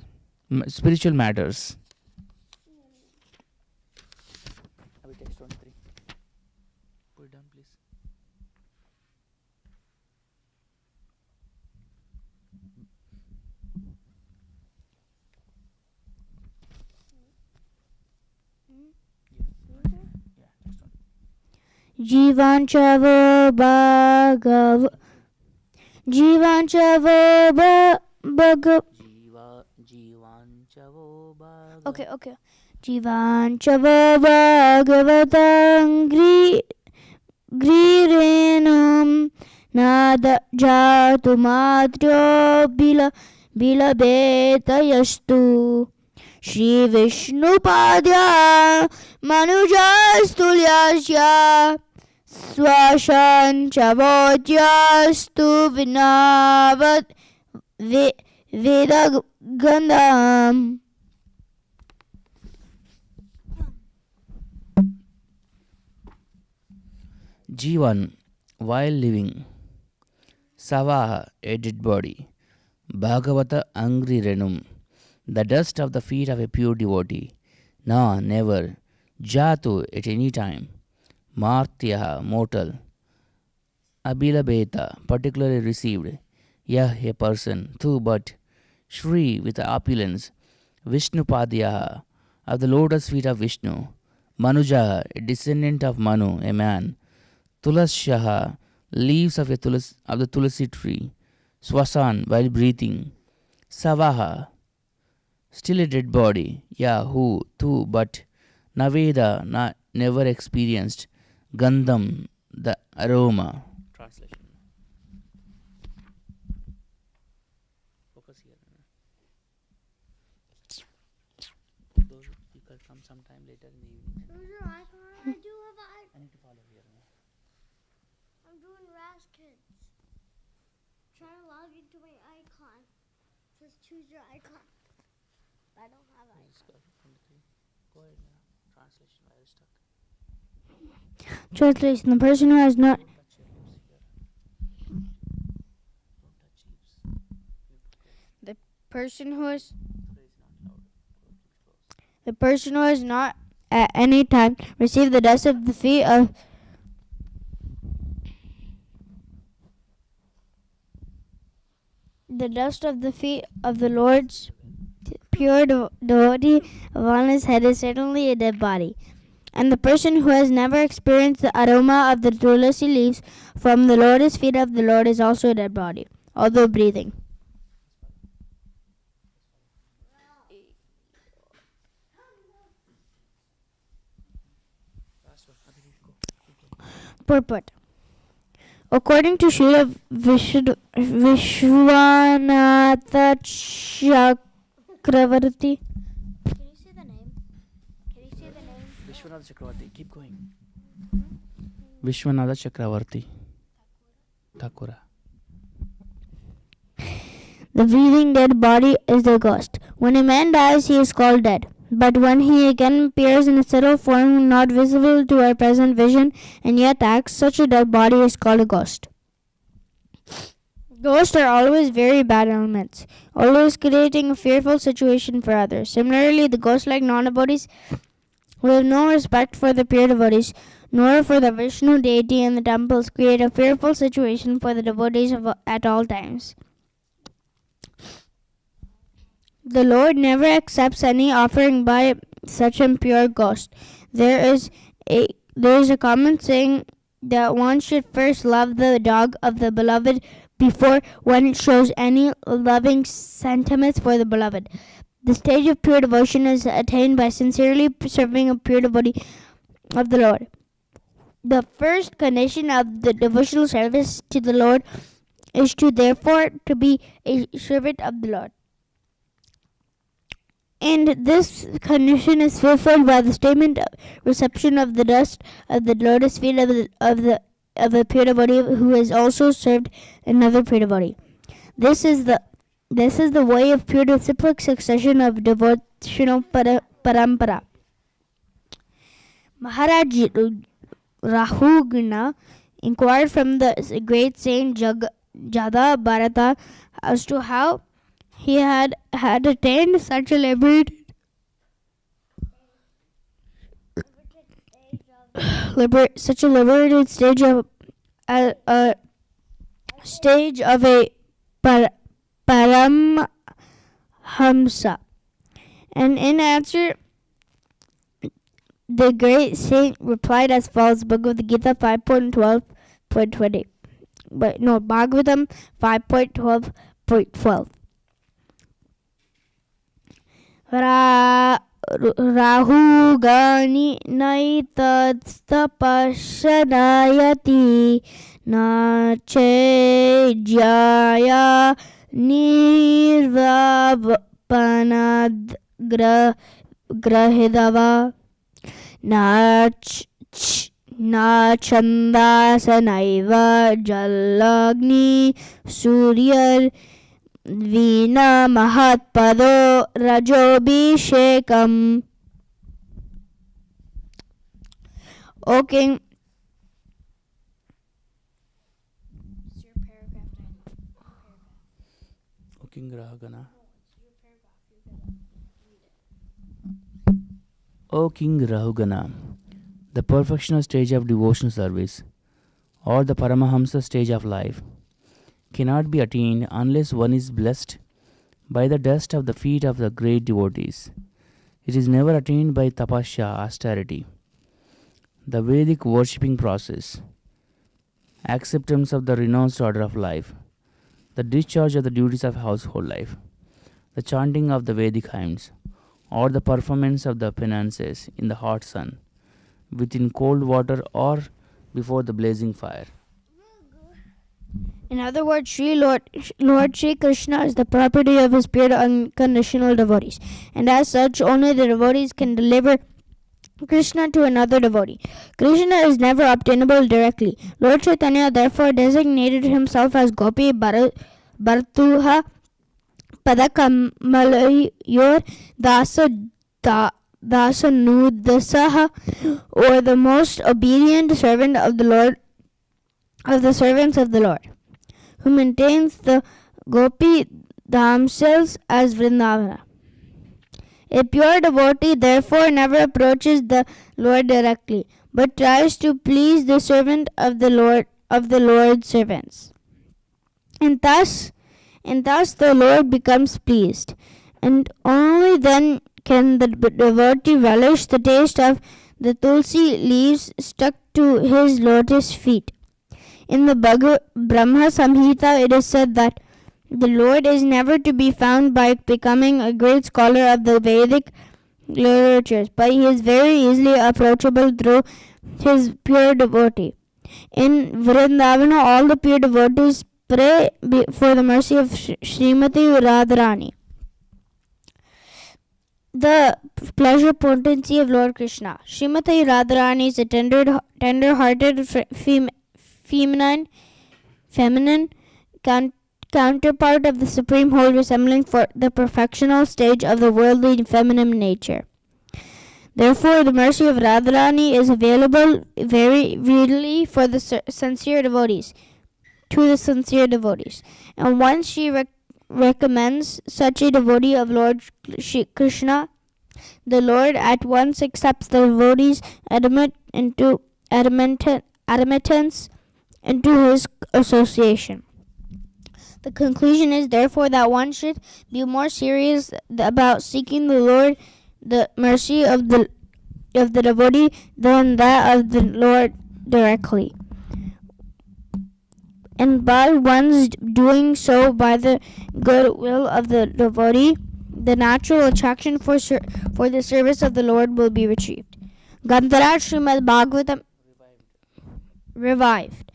Put it down, please. Jivanchavo Bhagav Jivanchavo Bhagav Okay. Jivanchavo Bhagavatang Grirenam Nada Jatu Matro Bila Beta Yastu Shri Vishnu Padya Manujastulyasya Swashan Chavodyastu Vinavat Veda Gandham. Jivan, while living, Savaha, a dead body, Bhagavata Angri Renum, the dust of the feet of a pure devotee, Na, never, Jatu, at any time, Martyaha, mortal, Abhilabheta, particularly received, Yah, a person, Tu, but, Shri, with opulence, Vishnupadyaha, of the lotus feet of Vishnu, Manujaha, a descendant of Manu, a man, Tulasyaha, leaves of the tulasi tree, Swasan, while breathing, Savaha, still a dead body, Ya, who, Tu, but, Naveda, never experienced, Gandham, the aroma. Translation. Focus here. Those you can come sometime later in the evening. Where's your icon? I do have I need to follow here. I'm doing Raz Kids. Try to log into my icon. Just choose your icon. I don't have icon. Go ahead now. Translation, where is stuck? Translation: the person who has not Don't touch your lips here. Don't touch lips. the person who is Praise not loud. the person who has not at any time received the dust of the feet of the Lord's pure devotee on his head is certainly a dead body. And the person who has never experienced the aroma of the tulasi leaves from the lotus feet of the Lord is also a dead body, although breathing. Purport. According to Srila Vishwanatha Chakravarti. Can you say the name? Vishwanath Chakravarti. Keep going. Vishwanath Chakravarti. Thakura. The breathing dead body is the ghost. When a man dies, he is called dead. But when he again appears in a subtle form not visible to our present vision and yet acts, such a dead body is called a ghost. Ghosts are always very bad elements, always creating a fearful situation for others. Similarly, the ghost-like non-devotees who have no respect for the pure devotees, nor for the Vishnu deity in the temples, create a fearful situation for the devotees at all times. The Lord never accepts any offering by such impure ghost. There is a common saying that one should first love the dog of the beloved before one shows any loving sentiments for the beloved. The stage of pure devotion is attained by sincerely serving a pure devotee of the Lord. The first condition of the devotional service to the Lord is to be a servant of the Lord. And this condition is fulfilled by the statement of reception of the dust of the lotus feet of a pure devotee who has also served another pure devotee. This is the way of pure disciplic succession of devotional parampara. Maharaj Rahugna inquired from the great saint Jada Bharata as to how he had attained such a liberated stage of a Paramhamsa. And in answer, the great saint replied as follows: Bhagavad Gita 5.12.20. But no, Bhagavatam 5.12.12. Rahu Gani Naitastapashanayati Na Chejaya Nirvapanad Grahidava Na Chandasanaiva Jalagni Suryar Vina Mahatpado Rajobhishekam. O King, O King Rahugana, the perfectional stage of devotional service, or the Paramahamsa stage of life, cannot be attained unless one is blessed by the dust of the feet of the great devotees. It is never attained by tapasya, austerity, the Vedic worshipping process, acceptance of the renounced order of life, the discharge of the duties of household life, the chanting of the Vedic hymns, or the performance of the penances in the hot sun, within cold water, or before the blazing fire. in other words, Lord Sri Krishna is the property of his pure unconditional devotees, and as such, only the devotees can deliver Krishna to another devotee. Krishna is never obtainable directly. Lord Chaitanya therefore designated himself as Gopi Bhartuha Padakamalayur Dasanudasaha, or the most obedient servant of the Lord, of the servants of the Lord, who maintains the Gopi damsels as Vrindavana. A pure devotee therefore never approaches the Lord directly, but tries to please the servant of the Lord's servants. And thus the Lord becomes pleased, and only then can the devotee relish the taste of the tulsi leaves stuck to his lotus feet. In the Brahma Samhita, it is said that the Lord is never to be found by becoming a great scholar of the Vedic literatures, but he is very easily approachable through his pure devotee. In Vrindavana, all the pure devotees pray for the mercy of Srimati Radharani, the pleasure potency of Lord Krishna. Srimati Radharani is a tender-hearted feminine counterpart of the supreme whole, resembling for the perfectional stage of the worldly feminine nature. Therefore, the mercy of Radharani is available very readily for the sincere devotees, to the sincere devotees. And once she recommends such a devotee of Lord Krishna, the Lord at once accepts the devotee's admittance into his association. The conclusion is therefore that one should be more serious about seeking the mercy of the devotee than that of the Lord directly. And by one's doing so by the goodwill of the devotee, the natural attraction for the service of the Lord will be retrieved. Gantharaj Srimad Bhagavatam revived.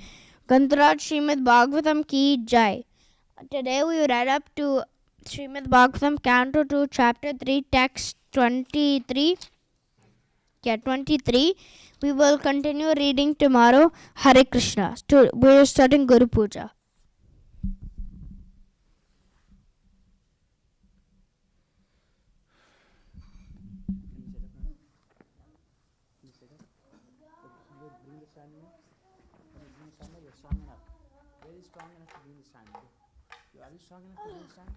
Gantharaj Srimad Bhagavatam ki jai. Today we read up to Srimad Bhagavatam, Canto 2, Chapter 3, Text 23. 23. We will continue reading tomorrow. Hare Krishna. We are starting Guru Puja. Very strong enough to be in the stand. Are you strong enough to be in the stand?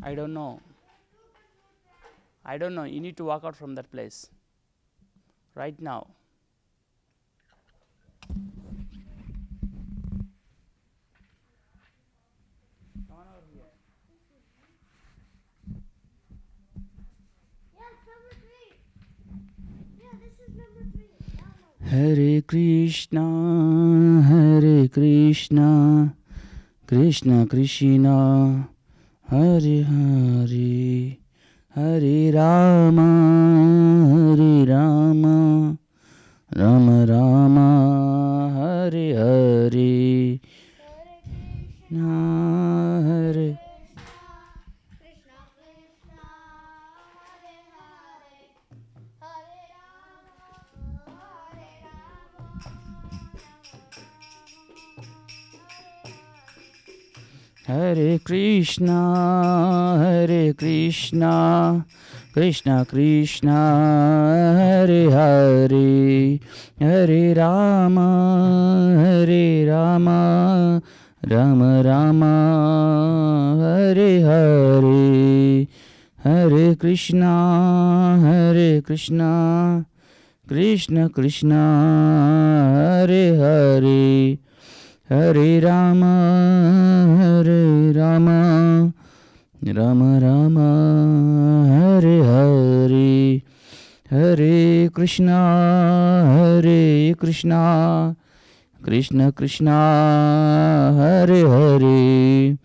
I don't know. I don't know. You need to walk out from that place right now. Come on over here. Yeah, it's number 3. Yeah, this is number 3. Hare Krishna, Hare Krishna, Krishna Krishna, Hare Hare, Hare Rama, Hare Rama, Rama Rama, Hare Hare, Krishna Hare. Krishna Krishna, Hare Hare, Hare Rama, Hare Rama, Hare Krishna, Hare Krishna, Krishna Krishna, Hare Hare, Hare Rama, Hare Rama, Rama Rama, Hare Hare, Hare Krishna, Hare Krishna, Krishna Krishna, Hare Hare, Hare Rama, Hare Rama, Rama Rama, Hare Hare, Hare Krishna, Hare Krishna, Krishna Krishna, Hare Hare,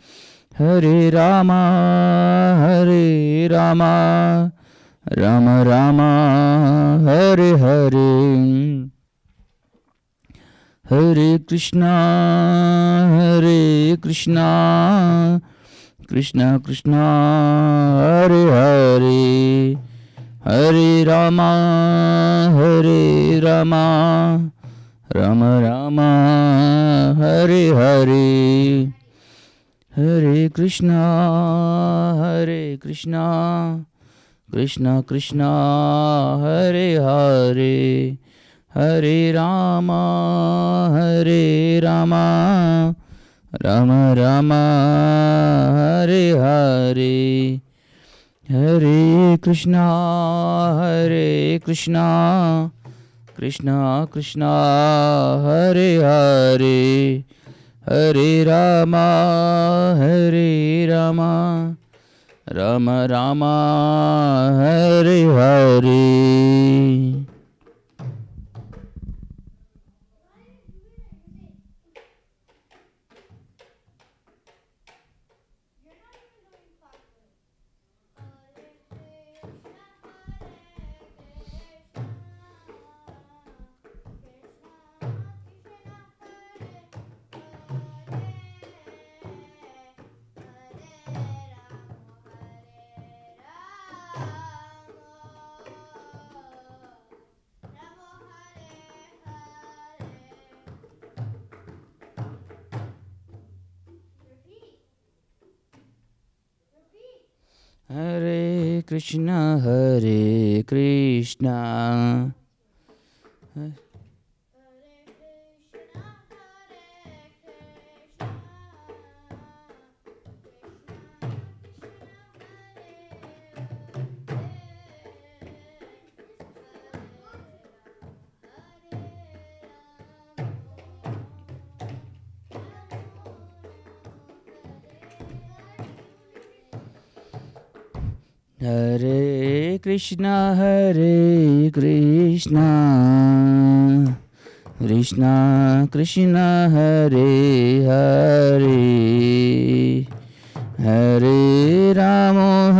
Hare Rama, Hare Rama, Rama Rama, Hare Hare, Hare Krishna, Hare Krishna, Krishna Krishna, Hare Hare, Hare Rama, Hare Rama, Rama Rama, Hare Hare, Hare Krishna, Hare Krishna, Krishna Krishna Hare Hare Hare Rama Rama Rama Hare Hare Hare Krishna Krishna Krishna Hare Hare Hare Rama Rama Rama Hare Hare. Hare Krishna Hare Krishna Krishna Krishna Hare Hare Hare Rama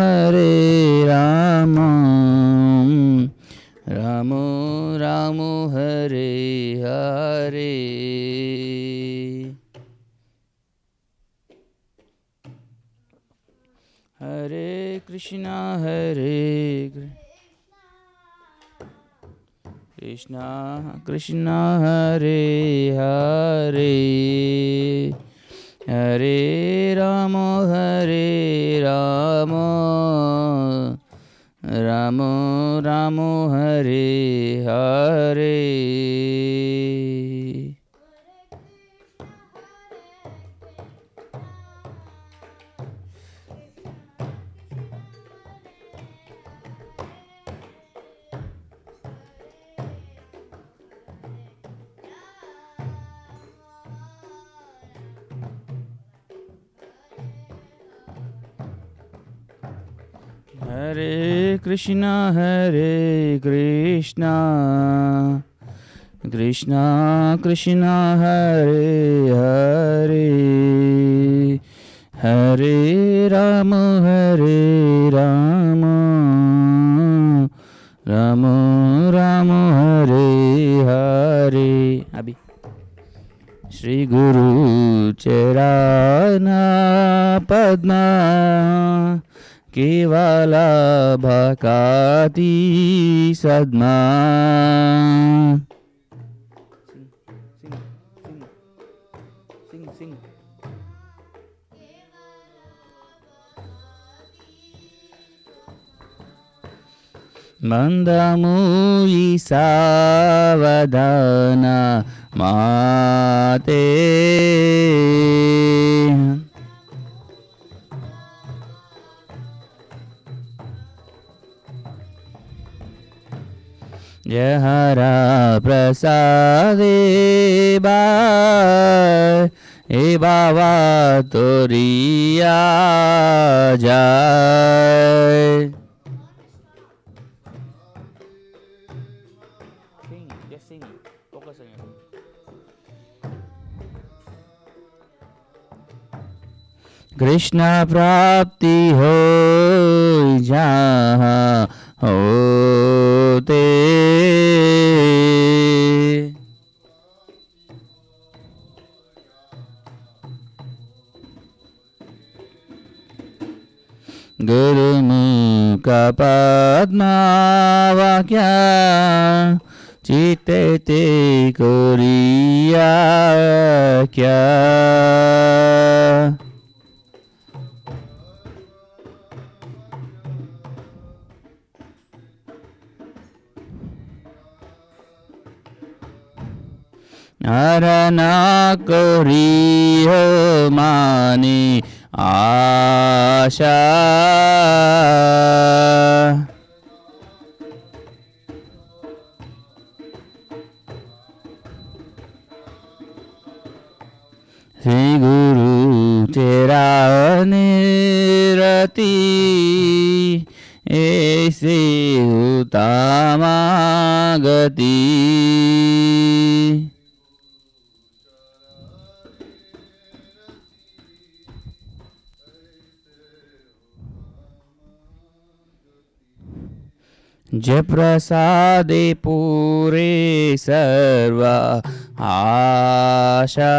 Rama Rama Hare Hare. Hare Krishna Krishna Hare Hare Hare Rama Rama Rama Hare Hare. Hare Krishna Krishna Krishna Hare Hare Hare Rama Rama Rama Hare Hare. Abhi Shri Guru Charana Padma Kevala Bhakati Sadma. Sing. Mandamuli Savadana Mate Jahara Prasade Ba E Baba Toriya Jai. Sing, focus on your. Krishna Prapti Ho Jaha Hote Guru Mukha Padma Vakya Chitte Te Koriya Kya. हरण करियो माने आशा श्री गुरु तेरा निरति ऐसे उत्तमा गति जय प्रसादे पूरे सर्व आशा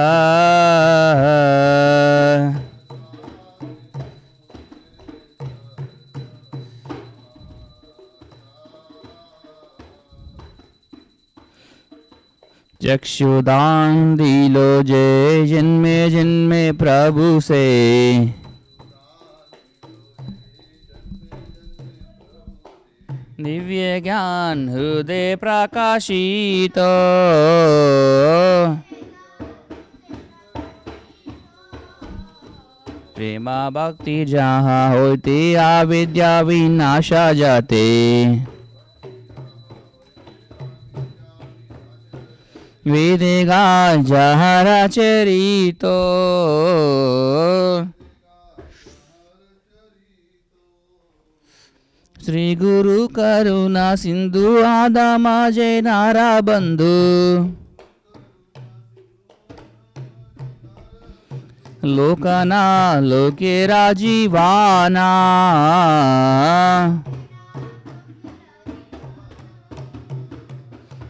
चक्षुदान दिलो जय जन्मे जन्मे प्रभु से दिव्य ज्ञान हृदय प्रकाशित प्रेमा भक्ति जहाँ होती अविद्या विनाशा जाते वेदेगा जहरा चरितो श्री गुरु करुणा सिंधु आदामा जय नारा बंधु लोकना लोके राजीवाना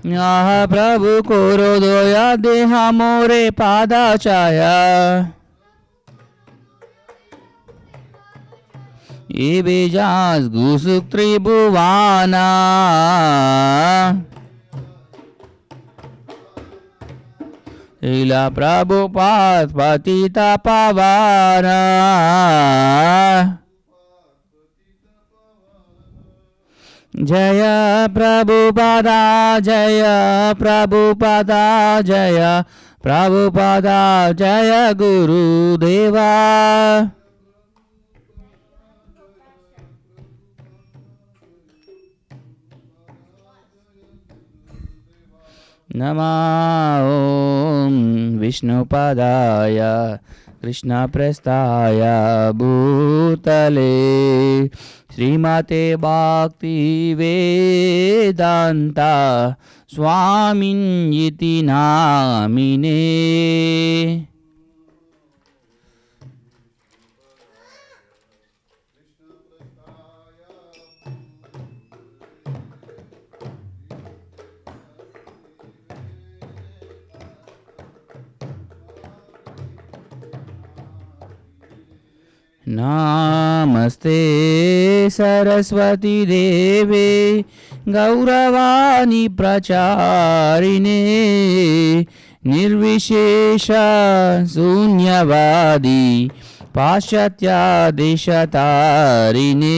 प्रभु कोरो दोया देहा मोरे पादा छाया ये बेजास गुसुक त्रिभुवाना लीला प्रभुपाद पतिता पावाना जय प्रभुपादा जय प्रभुपादा जय प्रभुपादा जय गुरुदेवा नमः ॐ विष्णुपदाय कृष्णप्रस्थाय भूतले श्रीमते भक्ति वेदांता स्वामिन्यति नामिने नमस्ते सरस्वती देवे गौरवाणी प्रचारिणे निर्विशेष शून्यवादी पाश्चात्य देशतारिणे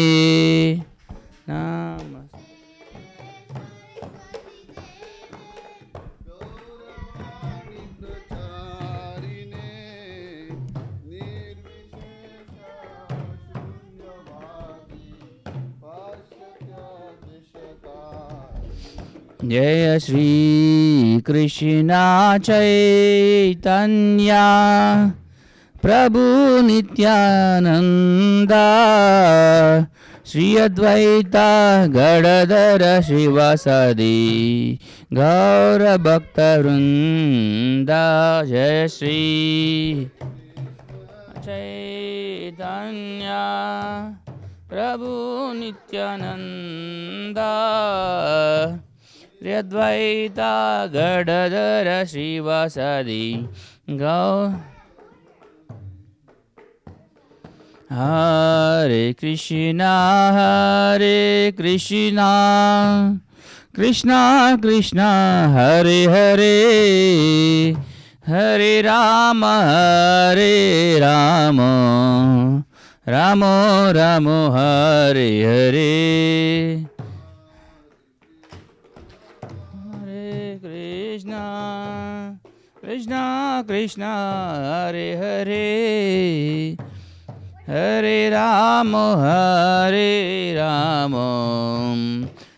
जय श्री कृष्ण चैतन्य प्रभु नित्यानंद श्री अद्वैत गणधर शिवासादि गौर भक्त वृंद जय श्री चैतन्य प्रभु नित्यानंद श्री अद्वैत गणधर शिवासादि गौ हरे Krishna Krishna Krishna Hare Hare Hare Ram Ram Ram Hare Hare Krishna Krishna Hare Hare Hare Rama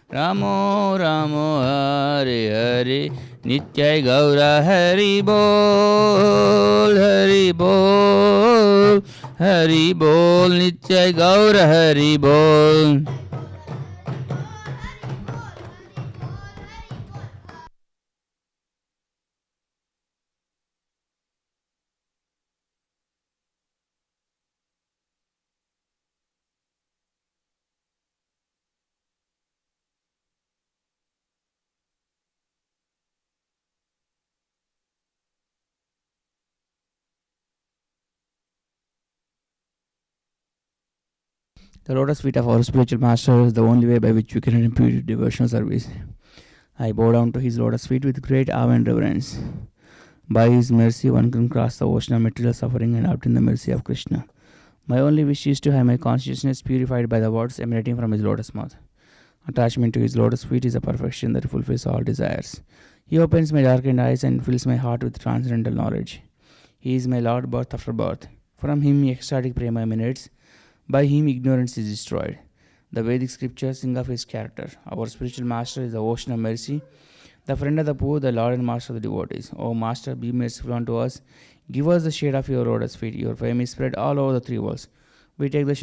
Ramo Ramo Hare Hare Nityai Gaura Hari Bol Hari Bol Hari Bol Nityai Gaura Hari Bol. The lotus feet of our spiritual master is the only way by which we can impute devotional service. I bow down to his lotus feet with great awe and reverence. By his mercy, one can cross the ocean of material suffering and obtain the mercy of Krishna. My only wish is to have my consciousness purified by the words emanating from his lotus mouth. Attachment to his lotus feet is a perfection that fulfills all desires. He opens my darkened eyes and fills my heart with transcendental knowledge. He is my Lord birth after birth. From him ecstatic prema emanates. By him ignorance is destroyed. The Vedic scriptures sing of his character. Our spiritual master is the ocean of mercy, the friend of the poor, the Lord and master of the devotees. O Master, be merciful unto us. Give us the shade of your lotus feet. Your fame is spread all over the three worlds. We take the